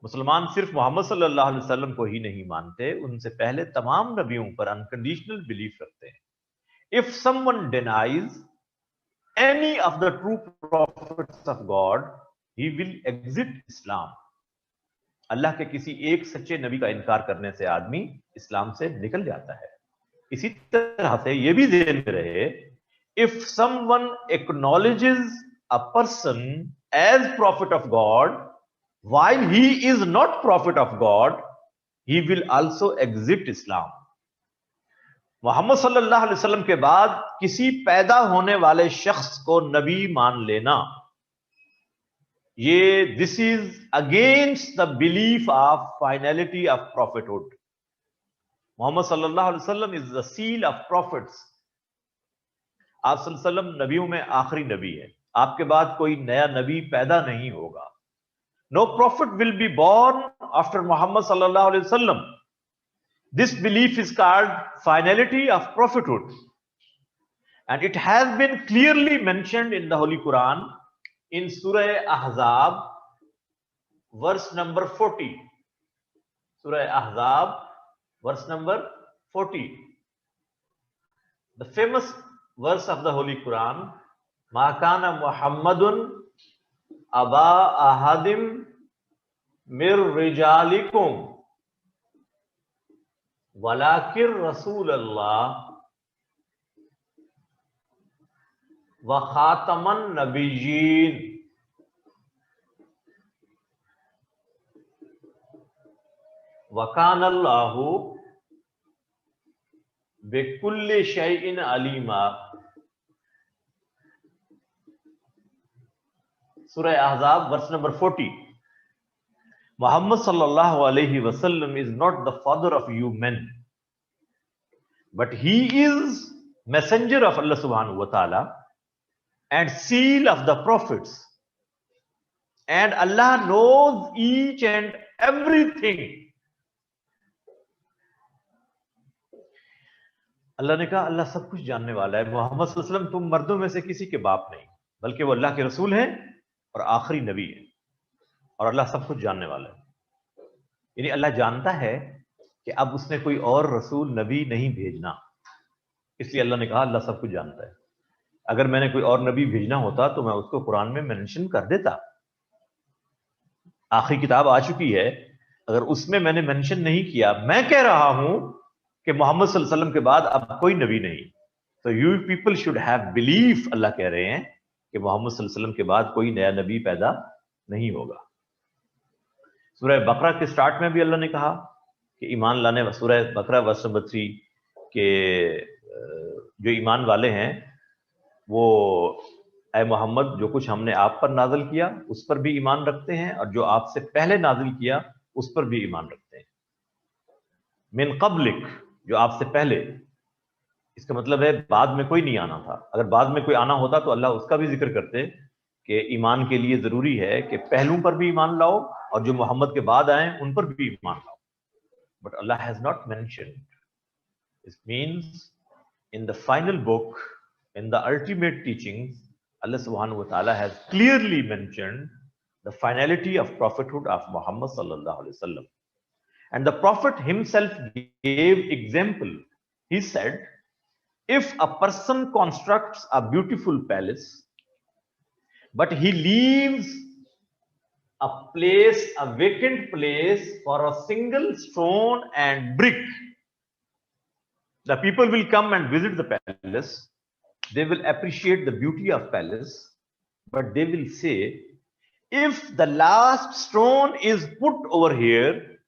मुसलमान सिर्फ मोहम्मद सल्लल्लाहु अलैहि वसल्लम को ही नहीं मानते, उनसे पहले तमाम नबियों पर अनकंडीशनल बिलीफ रखते हैं। If someone denies any of the true prophets of God, he will exit Islam। अल्लाह के किसी एक सच्चे नबी का इनकार करने से आदमी इस्लाम से निकल जाता है। इसी तरह से यह भी ध्यान में रहे, if someone acknowledges a person as prophet of God while he is not prophet of God, he will also exit Islam। Mohammad सल्लल्लाहु अलैहि वसल्लम के बाद किसी पैदा होने वाले शख्स को नबी मान लेना, ये this is against the belief of finality of prophethood. Muhammad सल्लल्लाहु अलैहि वसल्लम is the seal of prophets. आप सल्लल्लाहु अलैहि वसल्लम नबियों में आखिरी नबी है, आपके बाद कोई नया नबी पैदा नहीं होगा। No prophet will be born after Mohammad सल्लल्लाहु अलैहि वसल्लम। This belief is called finality of prophethood, and it has been clearly mentioned in the Holy Quran in Surah Ahzab, verse number 40. Surah Ahzab, verse number 40. The famous verse of the Holy Quran, Ma kana Muhammadun aba ahadim mir rijalikum walakir Rasulallah wa khataman nabiyyin wa kana Allahu bikulli shay'in alima. Surah Ahzab, verse number 40. Muhammad sallallahu alayhi wasallam is not the father of you men, but he is messenger of Allah subhanahu wa ta'ala and seal of the prophets, and Allah knows each and everything. अल्लाह ने कहा अल्लाह सब कुछ जानने वाला है। मोहम्मद सल्लल्लाहु अलैहि वसल्लम तुम मर्दों में से किसी के बाप नहीं, बल्कि वो अल्लाह के रसूल हैं और आखिरी नबी है, और अल्लाह सब कुछ जानने वाला है। यानी अल्लाह जानता है कि अब उसने कोई और रसूल नबी नहीं भेजना, इसलिए अल्लाह ने कहा अल्लाह सब कुछ जानता है। अगर मैंने कोई और नबी भेजना होता तो मैं उसको कुरान में मेंशन कर देता। आखिरी किताब आ चुकी है, अगर उसमें मैंने मेंशन नहीं किया, मैं कह रहा हूं कि मोहम्मद सल्लल्लाहु अलैहि वसल्लम के बाद अब कोई नबी नहीं, तो you people should have belief, Allah कह रहे हैं कि मोहम्मद सल्लल्लाहु अलैहि वसल्लम के बाद कोई नया नबी पैदा नहीं होगा। सूरह बकरा के स्टार्ट में भी अल्लाह ने कहा कि ईमान लाने, सूरह बकरा वर्स नंबर 3 के जो ईमान वाले हैं वो ऐ मोहम्मद जो कुछ हमने आप पर नाजिल किया उस पर भी ईमान रखते हैं, और जो आपसे पहले नाजिल किया उस पर भी ईमान रखते हैं। मिन क़ब्लिक, जो आपसे पहले, इसका मतलब है बाद में कोई नहीं आना था। अगर बाद में कोई आना होता तो अल्लाह उसका भी जिक्र करते कि ईमान के लिए जरूरी है कि पहलू पर भी ईमान लाओ और जो मोहम्मद के बाद आए उन पर भी ईमान लाओ, but Allah has not mentioned. It means in the final book, in the ultimate teachings, Allah subhanahu wa ta'ala has clearly mentioned the finality of prophethood of Muhammad sallallahu alaihi wasallam. And the prophet himself gave example. He said, if a person constructs a beautiful palace, but he leaves a place, a vacant place for a single stone and brick, the people will come and visit the palace. They will appreciate the beauty of palace, but they will say, if the last stone is put over here,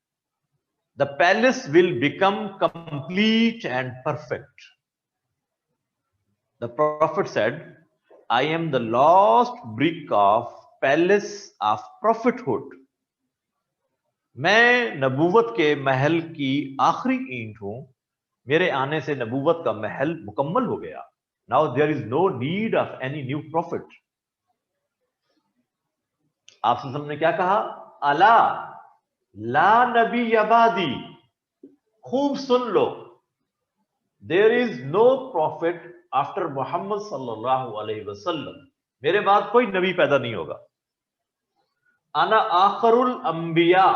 the palace will become complete and perfect. The prophet said, I am the last brick of palace of prophethood. मैं नबूवत के महल की आखिरी ईंट हूं, मेरे आने से नबूवत का महल मुकम्मल हो गया। Now there is no need of any new prophet. आप सल्लल्लाहु ने क्या कहा? अला ला नबी अबादी, खूब सुन लो, there is no prophet after Muhammad sallallahu alaihi wasallam, मेरे बाद कोई नबी पैदा नहीं होगा। अना आखरुल अंबिया,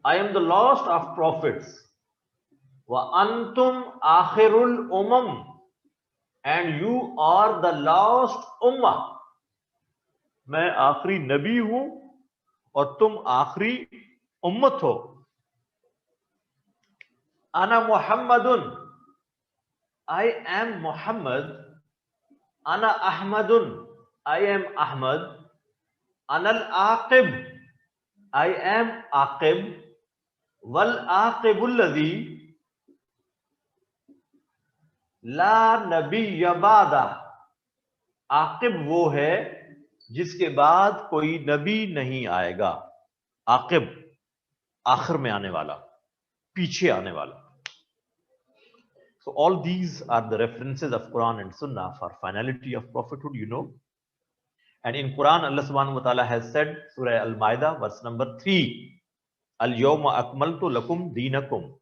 I am the last of prophets. Wa antum akhirul umam, and you are the last ummah. मैं आखिरी नबी हूं और तुम आखिरी उम्मत हो। Ana Muhammadun, I am Muhammad. Ana Ahmadun, I am Ahmad. Anal Aqib, I am Aqib. Wal Aqibul ladhi ला नबी यबादा, आकिब वो है जिसके बाद कोई नबी नहीं आएगा। आकिब आखिर में आने वाला, पीछे आने वाला। So all these are the references of Quran and Sunnah for finality of prophethood, you know. And in Quran, Allah subhanahu wa ta'ala has said, Surah Al-Ma'idah, verse number 3, Al-Yawma akmaltu lakum deenakum,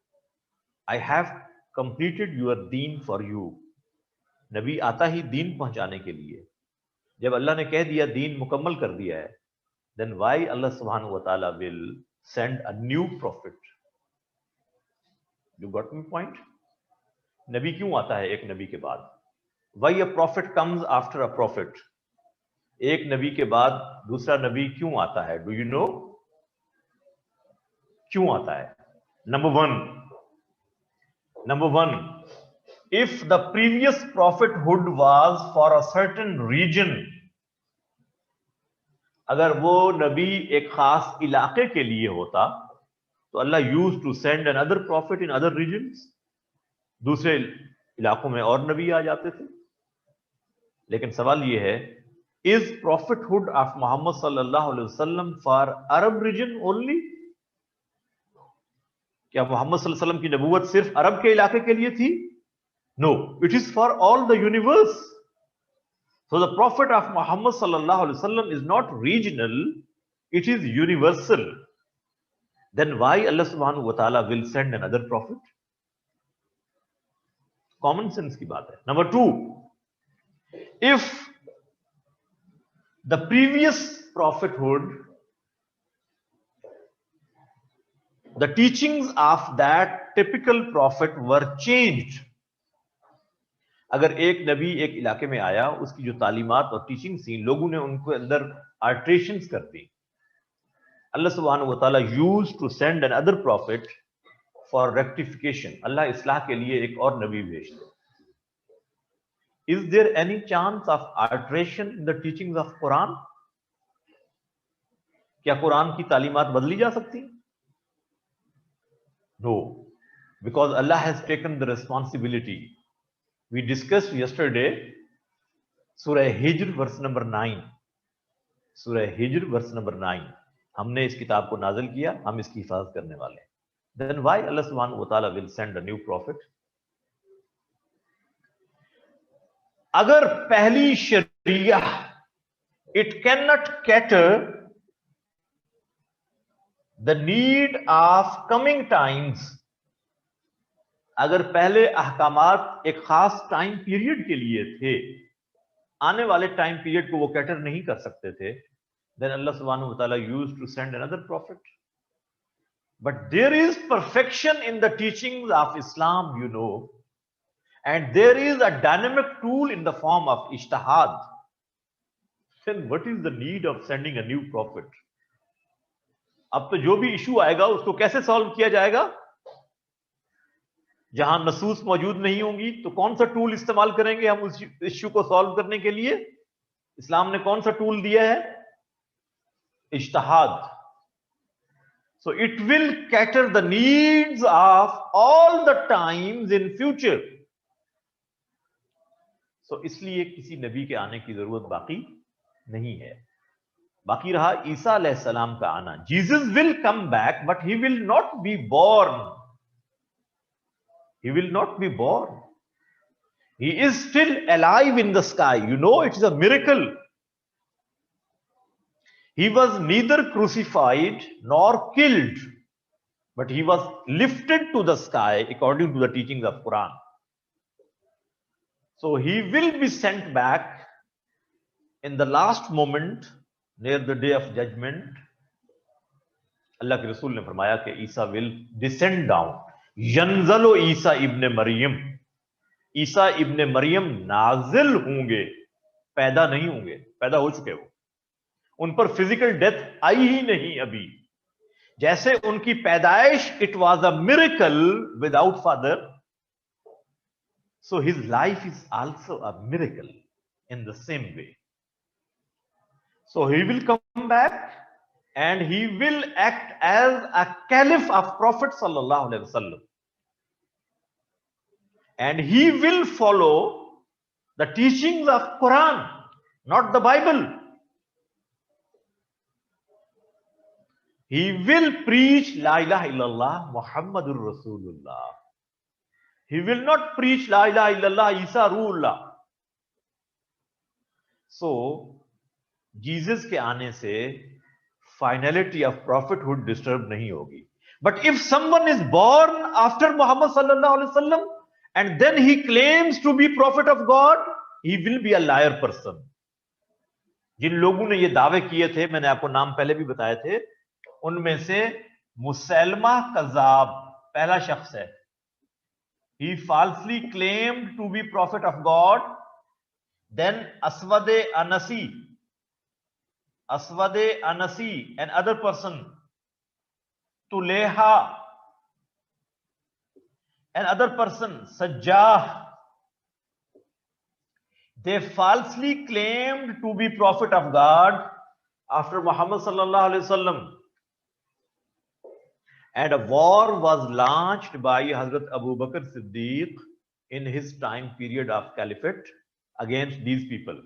I have completed your deen for you. नबी आता ही दीन पहुंचाने के लिए। जब अल्लाह ने कह दिया दीन मुकम्मल कर दिया है, then why Allah subhanahu wa ta'ala will send a new prophet? You got my point? नबी क्यों आता है एक नबी के बाद? Why a profit comes after a profit? एक नबी के बाद दूसरा नबी क्यों आता है? डू यू नो क्यों आता है? Number one, if the previous prophethood was for a certain region, अगर वो नबी एक खास इलाके के लिए होता तो Allah use to send another prophet in other regions, दूसरे इलाकों में और नबी आ जाते थे। लेकिन सवाल ये है, इज प्रॉफिटहुड ऑफ मोहम्मद सल्लल्लाहु अलैहि वसल्लम फॉर अरब रीजन ओनली? क्या मोहम्मद सल्लल्लाहु अलैहि वसल्लम की नबूवत सिर्फ अरब के इलाके के लिए थी? No, it is for all the universe. So the prophet of Muhammad sallallahu alaihi wasallam is not regional, it is universal. Then why Allah subhanahu wa ta'ala will send another prophet? Common sense की बात है। Number two, if the previous prophethood, the teachings of that typical prophet were changed, अगर एक नबी एक इलाके में आया, उसकी जो तालीमात और टीचिंग थी, लोगों ने उनको अंदर अल्टरेशंस कर दी, अल्लाह सुब्हानहु व तआला used to send another prophet for rectification. Allah इस्लाह के लिए एक और नबी भेजते। Is there any chance of alteration in the teachings of Quran? क्या कुरान की तालीमात बदली जा सकती? No, because Allah has taken the responsibility. We discussed yesterday Surah Hijr verse number 9. Surah Hijr verse number 9. हमने इस किताब को नाज़िल किया, हम इसकी हिफाजत करने वाले हैं। Then why Allah subhanahu wa ta'ala will send a new prophet? अगर पहली शरिया it cannot cater the need of coming times, अगर पहले अहकामात एक खास टाइम पीरियड के लिए थे, आने वाले टाइम पीरियड को वो कैटर नहीं कर सकते थे, then Allah subhanahu wa ta'ala used to send another prophet. But there is perfection in the teachings of Islam, you know, and there is a dynamic tool in the form of ijtihad. Then what is the need of sending a new prophet? अब तो जो भी issue आएगा उसको कैसे solve किया जाएगा? जहां नसूस मौजूद नहीं होंगी तो कौन सा टूल इस्तेमाल करेंगे हम उस इश्यू को सॉल्व करने के लिए? इस्लाम ने कौन सा टूल दिया है? इज्तिहाद। So it will cater the needs of all the times in future. So इसलिए किसी नबी के आने की जरूरत बाकी नहीं है। बाकी रहा ईसा अलैहिस्सलाम का आना। Jesus will come back but he will not be born. He will not be born. He is still alive in the sky. You know, it is a miracle. He was neither crucified nor killed, but he was lifted to the sky according to the teachings of Quran. So he will be sent back in the last moment near the day of judgment. अल्लाह के रसूल ने फरमाया कि ईसा will descend down. यंजलो ईसा इब्ने मरियम, ईसा इब्ने मरियम नाजिल होंगे, पैदा नहीं होंगे, पैदा हो चुके वो, उन पर फिजिकल डेथ आई ही नहीं अभी। जैसे उनकी पैदाइश it was a miracle without father, so his life is also a miracle in the same way. So he will come back and he will act as a caliph of Prophet sallallahu alaihi wasallam, and he will follow the teachings of Quran, not the Bible. He will preach la ilaha illallah Muhammadur Rasulullah. He will not preach la ilaha illallah Isa Ruhullah. So Jesus के आने से finality of prophethood disturb नहीं होगी। But if someone is born after Mohammad सल्लल्लाहु अलैहि वसल्लम and then he claims to be prophet of god, he will be a liar person. जिन लोगों ने ये दावे किए थे, मैंने आपको नाम पहले भी बताए थे, उनमें से मुसैलमा कज़ाब पहला शख्स है। he falsely claimed to be prophet of God. Then Aswade Anasi, another person, Tuleha, another person, Sajjah, they falsely claimed to be prophet of God after Muhammad sallallahu alaihi wasallam, and a war was launched by Hazrat Abu Bakr Siddiq in his time period of caliphate against these people.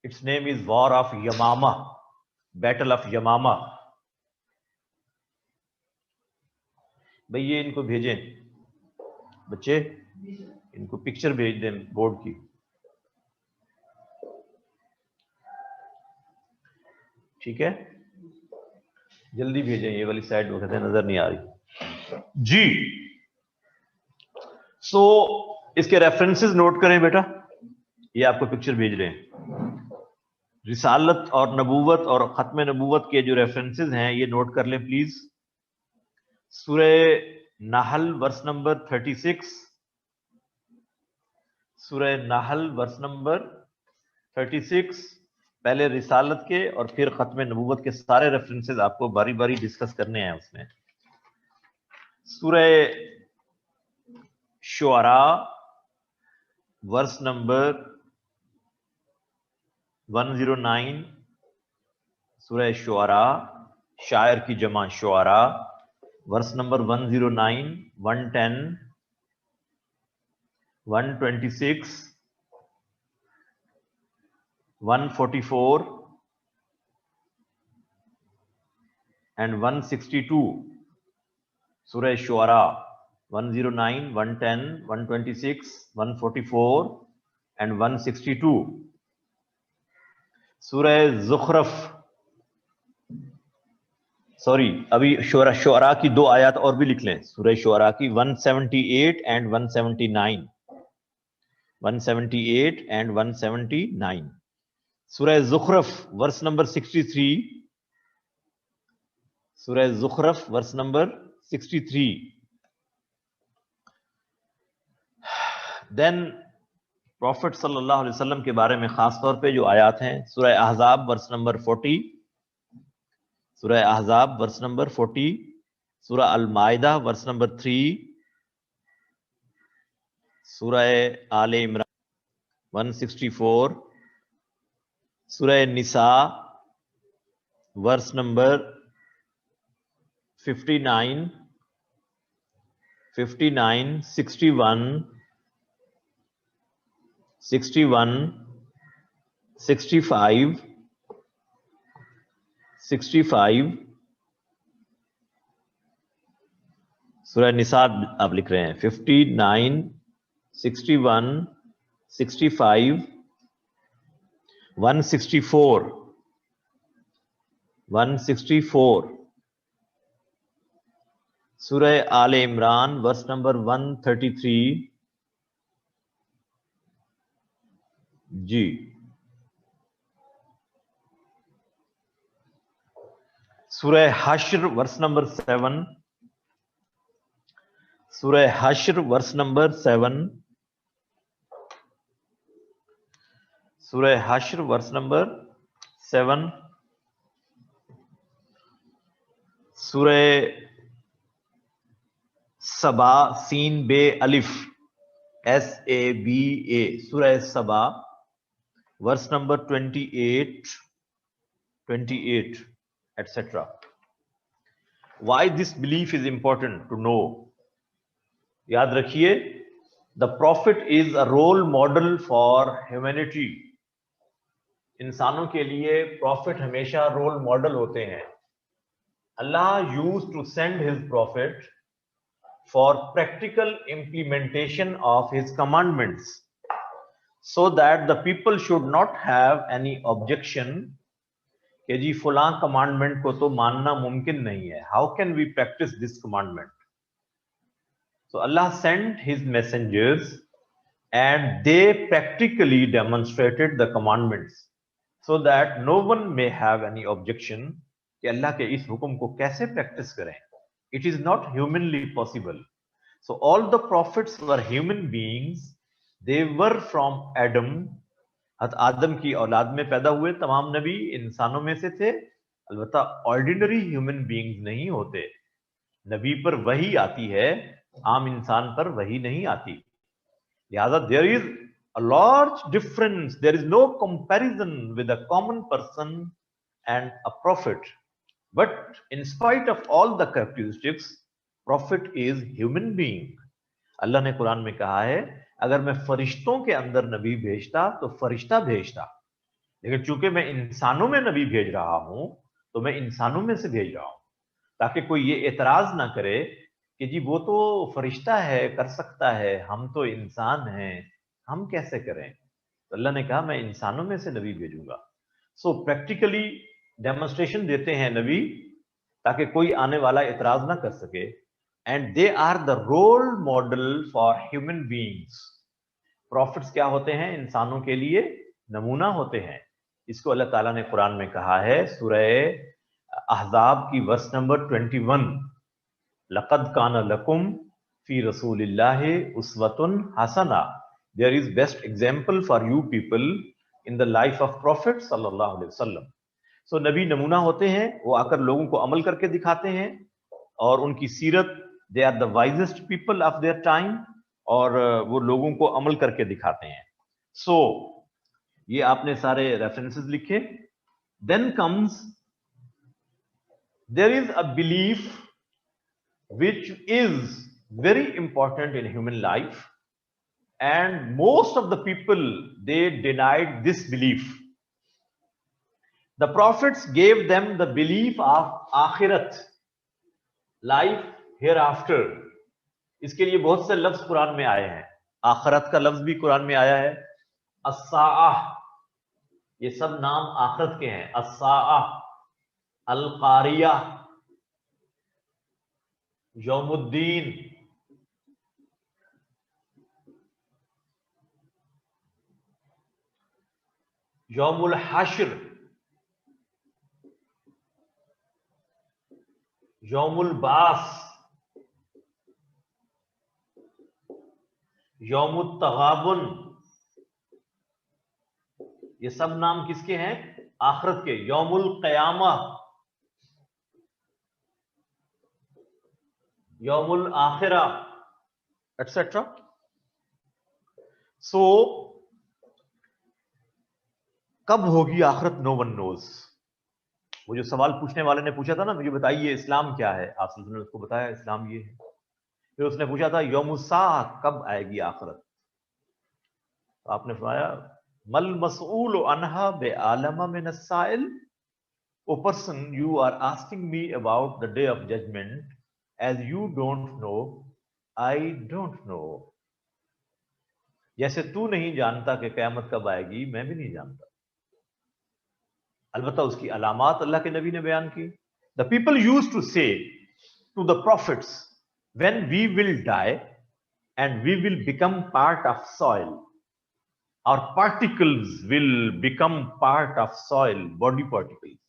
Its name is War of Yamama, Battle of Yamama. भैया इनको भेजें, बच्चे इनको picture भेज दें board की। ठीक है, जल्दी भेजें, ये वाली साइड वगैरह नजर नहीं आ रही जी। सो इसके रेफरेंसेस नोट करें बेटा, ये आपको पिक्चर भेज रहे हैं। रिसालत और नबूवत और खत्म नबूवत के जो रेफरेंसेस हैं ये नोट कर लें प्लीज। सूरह नहल वर्स नंबर 36, सूरह नहल वर्स नंबर 36, पहले रिसालत के और फिर खत्म नबूवत के सारे रेफरेंसेस आपको बारी बारी डिस्कस करने हैं उसमें। सूरह शुअरा वर्स नंबर 109, सूरह शुअरा, शायर की जमा शुअरा, वर्स नंबर 109, 110, 126, 144 and 162. सूरह शुअरा 109, 110, 126, 144 and 162. सूरह ज़ुख़रफ़, सॉरी अभी शुअरा की दो आयत और भी लिख लें, सूरह शुअरा की 178 and 179, 178 and 179. सूरह ज़ुख़रफ़ वर्स नंबर 63, सूरह ज़ुख़रफ़ वर्स नंबर 63. देन प्रॉफिट सल्लल्लाहु अलैहि वसल्लम के बारे में खास तौर पे जो आयात हैं, सूरह अहज़ाब वर्स नंबर 40, सूरह अहज़ाब वर्स नंबर 40, सूरह अल-माइदा वर्स नंबर 3, सूरह आले इमरान 164, सूरह निसा वर्स नंबर 59, 59, 61, 61, 65, 65, सूरह निसा आप लिख रहे हैं 59, 61, 65, 164, 164, सूरह आले इमरान वर्स नंबर 133 जी। सूरह हश्र वर्स नंबर 7, सूरह हश्र वर्स नंबर 7, सूरह हश्र वर्स नंबर 7, सूरह सबा सीन बे अलिफ SABA, सूरह सबा verse number 28, 28 etc. Why this belief is important to know? याद रखिए, the prophet is a role model for humanity. इंसानों के लिए prophet हमेशा role model होते हैं। Allah used to send his prophet for practical implementation of his commandments, so that the people should not have any objection कि जी फलां commandment को तो मानना मुमकिन नहीं है, how can we practice this commandment? So Allah sent his messengers and they practically demonstrated the commandments so that no one may have any objection कि अल्लाह के इस हुक्म को कैसे प्रैक्टिस करें. It is not humanly possible. So all the prophets were human beings. They were from Adam. आदम की औलाद में पैदा हुए तमाम नबी इंसानों में से थे, अलबत्ता ऑर्डिनरी ह्यूमन बीइंग्स नहीं होते। नबी पर वही आती है, आम इंसान पर वही नहीं आती। लिहाजा there is a large difference, there is no comparison with a common person and a prophet, but in spite of all the characteristics, prophet is human being. Allah ने कुरान में कहा है, अगर मैं फरिश्तों के अंदर नबी भेजता तो फरिश्ता भेजता, लेकिन चूंकि मैं इंसानों में नबी भेज रहा हूं तो मैं इंसानों में से भेज रहा हूं, ताकि कोई ये एतराज ना करे कि जी वो तो फरिश्ता है, कर सकता है, हम तो इंसान हैं, हम कैसे करें। तो अल्लाह ने कहा मैं इंसानों में से नबी भेजूंगा। सो प्रैक्टिकली डेमोन्स्ट्रेशन देते हैं नबी, ताकि कोई आने वाला एतराज ना कर सके। And they are the role model for human beings. Prophets क्या होते हैं? इंसानों के लिए नमूना होते हैं। इसको अल्लाह ताला ने कुरान में कहा है, सूरह अहज़ाब की वर्स नंबर 21, लक़द कान लकुम फी रसूलिल्लाहि उस्वतुन हसना। There is best example for you people in the life of prophet सल्लल्लाहु अलैहि वसल्लम। सो नबी नमूना होते हैं, वो आकर लोगों को अमल करके दिखाते हैं, और उनकी सीरत, they are the wisest people of their time, और वो लोगों को अमल करके दिखाते हैं। सो ये आपने सारे रेफरेंसेस लिखे। Then comes, there is a belief which is very important in human life, and most of the people, they denied this belief. The prophets gave them the belief of akhirat, life hereafter. इसके लिए बहुत से लफ्ज कुरान में आए हैं। आखिरत का लफ्ज भी कुरान में आया है। अस्साअह, ये सब नाम आखिरत के हैं। अस्साअह, अल-कारिया, यौमुद्दीन, यौमुल हश्र, यौमुल बास, यौमुत तगाबुन, ये सब नाम किसके हैं? आखिरत के। यौमुल क़यामा, यौमुल आखिरा, एटसेट्रा। सो कब होगी आखिरत? No one knows. वो जो सवाल पूछने वाले ने पूछा था ना, मुझे बताइए इस्लाम क्या है, आप ने उसको बताया इस्लाम ये है। फिर उसने पूछा था यौमुस्सा, कब आएगी आखिरत? तो आपने फरमाया मल मसऊल अनहा बेआलम मिन अस्साइल। O person, you are asking me about the day of judgement, as you don't know, I don't know. जैसे तू नहीं जानता कि क़यामत कब आएगी, मैं भी नहीं जानता। अलबत्ता उसकी अलामात अल्लाह के नबी ने बयान की। The people used to say to the prophets, when we will die and we will become part of soil, our particles will become part of soil, body particles.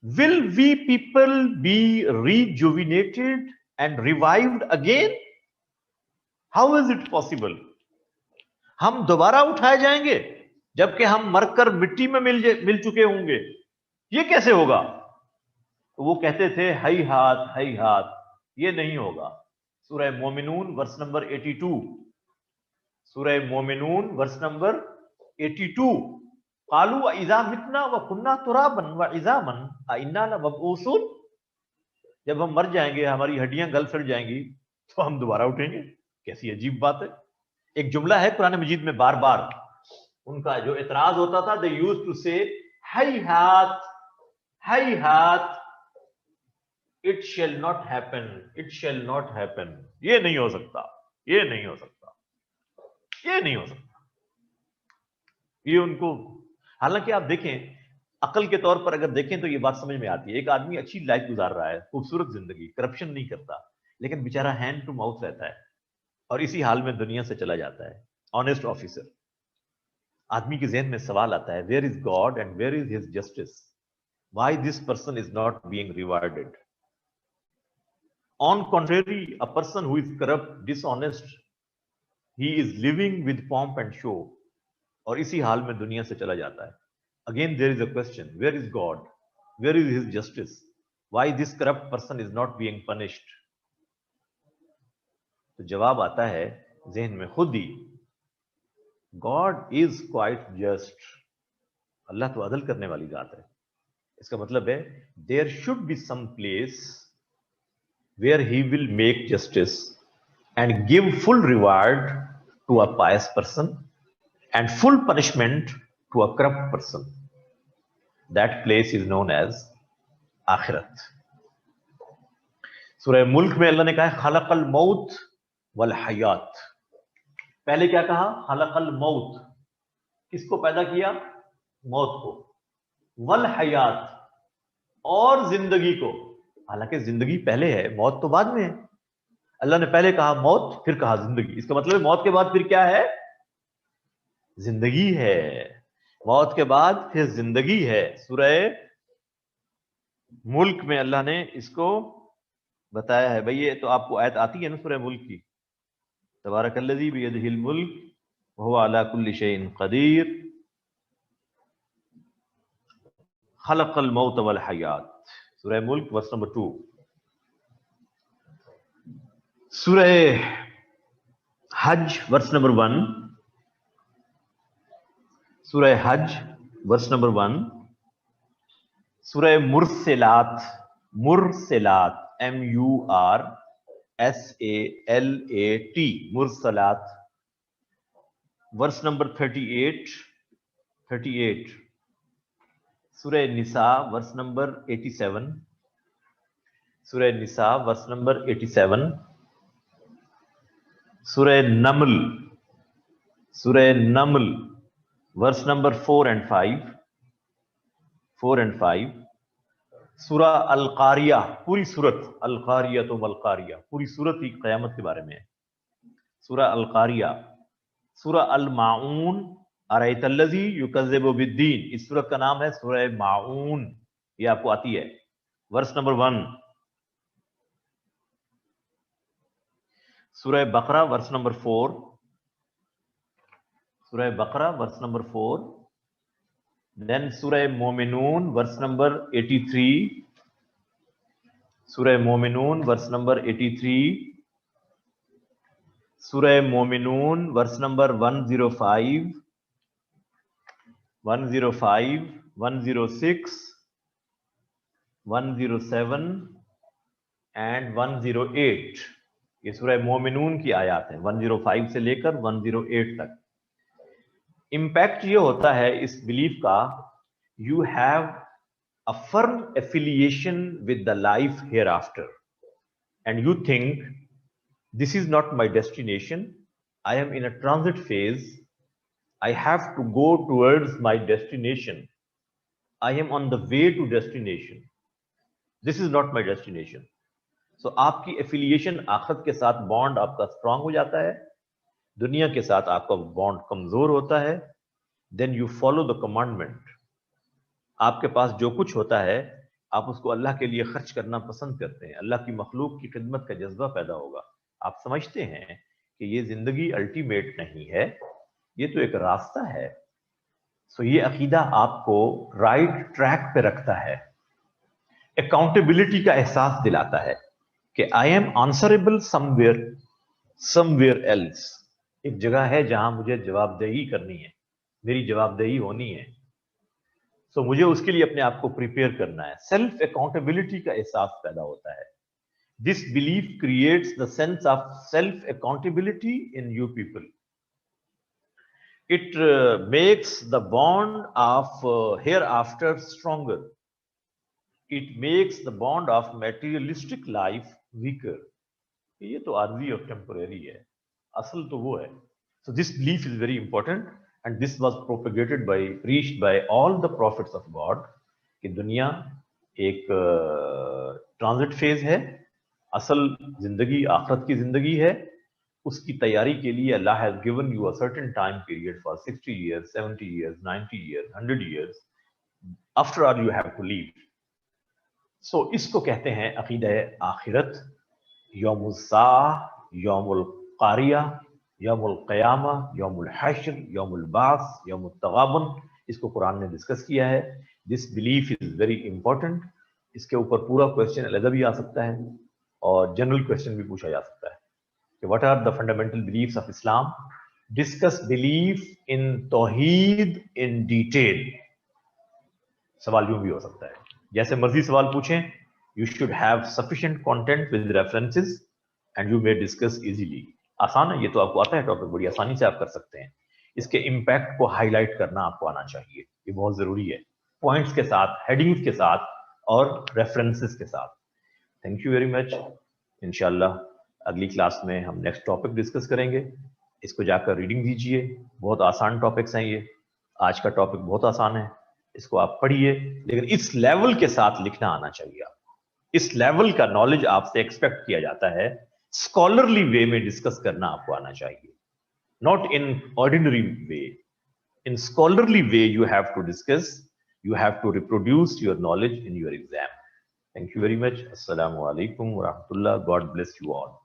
Will we people be rejuvenated and revived again? How is it possible? हम दोबारा उठाए जाएंगे जबकि हम मरकर मिट्टी में मिल चुके होंगे, ये कैसे होगा? तो वो कहते थे हई हाथ, ये नहीं होगा। सूरह मोमिनून वर्स नंबर 82, सूरह मोमिनून वर्स नंबर 82, कालू इज़ा मितना व कुन्ना तुराबन व इज़ामन इन्ना लमबऊसून। जब हम मर जाएंगे, हमारी हड्डियां गल सड़ जाएंगी, तो हम दोबारा उठेंगे। कैसी अजीब बात है। एक जुमला है कुरान मजीद में बार बार उनका जो एतराज होता था, दे यूज्ड टू से हई हाथ, it shall not happen, it shall not happen. ये नहीं हो सकता, ये नहीं हो सकता, ये नहीं हो सकता। ये उनको, हालांकि आप देखें अकल के तौर पर अगर देखें तो ये बात समझ में आती है। एक आदमी अच्छी लाइफ गुजार रहा है, खूबसूरत जिंदगी, करप्शन नहीं करता, लेकिन बेचारा हैंड टू माउथ रहता है और इसी हाल में दुनिया से चला जाता है। Honest officer. आदमी के जहन में सवाल आता है, where is God and where is his justice? Why this person is not being rewarded? On contrary, a person who is corrupt, dishonest, he is living with pomp and show, और इसी हाल में दुनिया से चला जाता है. Again, there is a question: where is God? Where is His justice? Why this corrupt person is not being punished? तो जवाब आता है जहन में खुद ही, God is quite just. अल्लाह तो अदल करने वाली जात है. इसका मतलब है there should be some place where He will make justice and give full reward to a pious person and full punishment to a corrupt person. That place is known as आखिरत. सूरह मुल्क में अल्लाह ने कहा खलकल मौत वल हयात. पहले क्या कहा? खलकल मौत, किसको पैदा किया? मौत को. वल हयात, और जिंदगी को. हालांकि जिंदगी पहले है, मौत तो बाद में है. अल्लाह ने पहले कहा मौत, फिर कहा जिंदगी. इसका मतलब है मौत के बाद फिर क्या है? जिंदगी है. मौत के बाद फिर जिंदगी है. सूरह मुल्क में अल्लाह ने इसको बताया है. भाई ये तो आपको आयत आती है ना सूरह मुल्क की, तबारकल्लज़ी बियदिहिल मुल्क व हुवा अला कुल्लि शैइन क़दीर खलक़ल मौत वल हयात. सूरह मुल्क वर्स नंबर 2. सूरह हज वर्स नंबर 1. सूरह हज वर्स नंबर 1. सूरह मुरसिलात, मुरसिलात MURSALAT, मुरसलात, वर्स नंबर 38. सूरह निसा वर्स नंबर 87. सूरह निसा वर्स नंबर 87. सूरह नमल, सूरह नमल वर्स नंबर 4 and 5. सूरह अल-कारिया, पूरी सूरत अल-कारिया तो वल-कारिया, पूरी सूरत ही क़यामत के बारे में है. सूरह अल-कारिया. सूरह अल-माऊन, अरअयतल्लज़ी युकज़्ज़िबु बिद्दीन, इस सूरत का नाम है सूरह माऊन. ये आपको आती है वर्स नंबर 1. सूरह बकरा वर्स नंबर 4. सूरह बकरा वर्स नंबर 4. देन सूरह मोमिनून वर्स नंबर 83. सूरह मोमिनून वर्स नंबर 83. सूरह मोमिनून वर्स नंबर 105, 106, 107 एंड 108. ये सूरह मोमिनून की आयत है, 105 से लेकर 108 तक. इंपैक्ट ये होता है इस बिलीफ का, you have a firm affiliation with the life hereafter and you think this is not my destination, I am in a transit phase, I have to go towards my destination, I am on the way to destination, this is not my destination. So आपकी affiliation आखिरत के साथ bond आपका strong हो जाता है, दुनिया के साथ आपका बॉन्ड कमजोर होता है. Then you follow the commandment. आपके पास जो कुछ होता है आप उसको अल्लाह के लिए खर्च करना पसंद करते हैं. अल्लाह की मखलूक की खिदमत का जज्बा पैदा होगा. आप समझते हैं कि ये जिंदगी अल्टीमेट नहीं है, ये तो एक रास्ता है. सो ये अकीदा आपको राइट ट्रैक पे रखता है, अकाउंटेबिलिटी का एहसास दिलाता है कि I am answerable somewhere else. एक जगह है जहां मुझे जवाबदेही करनी है, मेरी जवाबदेही होनी है. सो मुझे उसके लिए अपने आप को प्रिपेयर करना है. सेल्फ अकाउंटेबिलिटी का एहसास पैदा होता है. This belief creates the sense of self accountability in you people. It makes the bond of hereafter stronger. It makes the bond of materialistic life weaker. ये तो आर्जी और टेम्परेरी है, असल तो वो है. So this belief is very important and this was propagated by, preached by all the prophets of God कि दुनिया एक ट्रांजिट फेज है, असल जिंदगी आखिरत की जिंदगी है. उसकी तैयारी के लिए Allah has given you a certain time period for 60 years, 70 years, 90 years, 100 years. After all you have to leave. So इसको कहते हैं अकीदा आखिरत. यौमुल साह, यौमुल कारिया, यौमुल क़यामा, यौमुल हश्र, यौमुल बास, यौमुल तगाबुन, इसको कुरान ने डिस्कस किया है। This belief is very important. इसके ऊपर पूरा क्वेश्चन अलग भी आ सकता है और जनरल क्वेश्चन भी पूछा जा सकता है कि what are the fundamental beliefs of Islam, discuss belief in तौहीद इन डिटेल। सवाल यूं भी हो सकता है, जैसे मर्जी सवाल पूछें, you should have sufficient content with references and you may discuss easily. आसान है, ये तो आपको आता है टॉपिक, बड़ी आसानी से आप कर सकते हैं। इसके इम्पैक्ट को हाईलाइट करना आपको आना चाहिए, ये बहुत जरूरी है, पॉइंट्स के साथ, हेडिंग्स के साथ और रेफरेंसेस के साथ। Thank you very much. इंशाल्लाह अगली क्लास में हम नेक्स्ट टॉपिक डिस्कस करेंगे। इसको जाकर रीडिंग दीजिए, बहुत आसान टॉपिक्स हैं ये। आज का टॉपिक बहुत आसान है, इसको आप पढ़िए, लेकिन इस लेवल के साथ लिखना आना चाहिए आपको। इस लेवल का नॉलेज आपसे एक्सपेक्ट किया जाता है, स्कॉलरली वे में डिस्कस करना आपको आना चाहिए, not in ordinary way. In scholarly way, you have to discuss, you have to reproduce your knowledge in your exam. Thank you very much. Assalamu alaikum wa rahmatullah. God bless you all.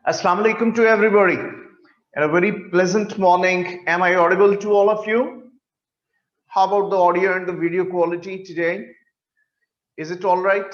Assalamu alaikum to everybody and a very pleasant morning. Am I audible to all of you? How about the audio and the video quality today? Is it all right?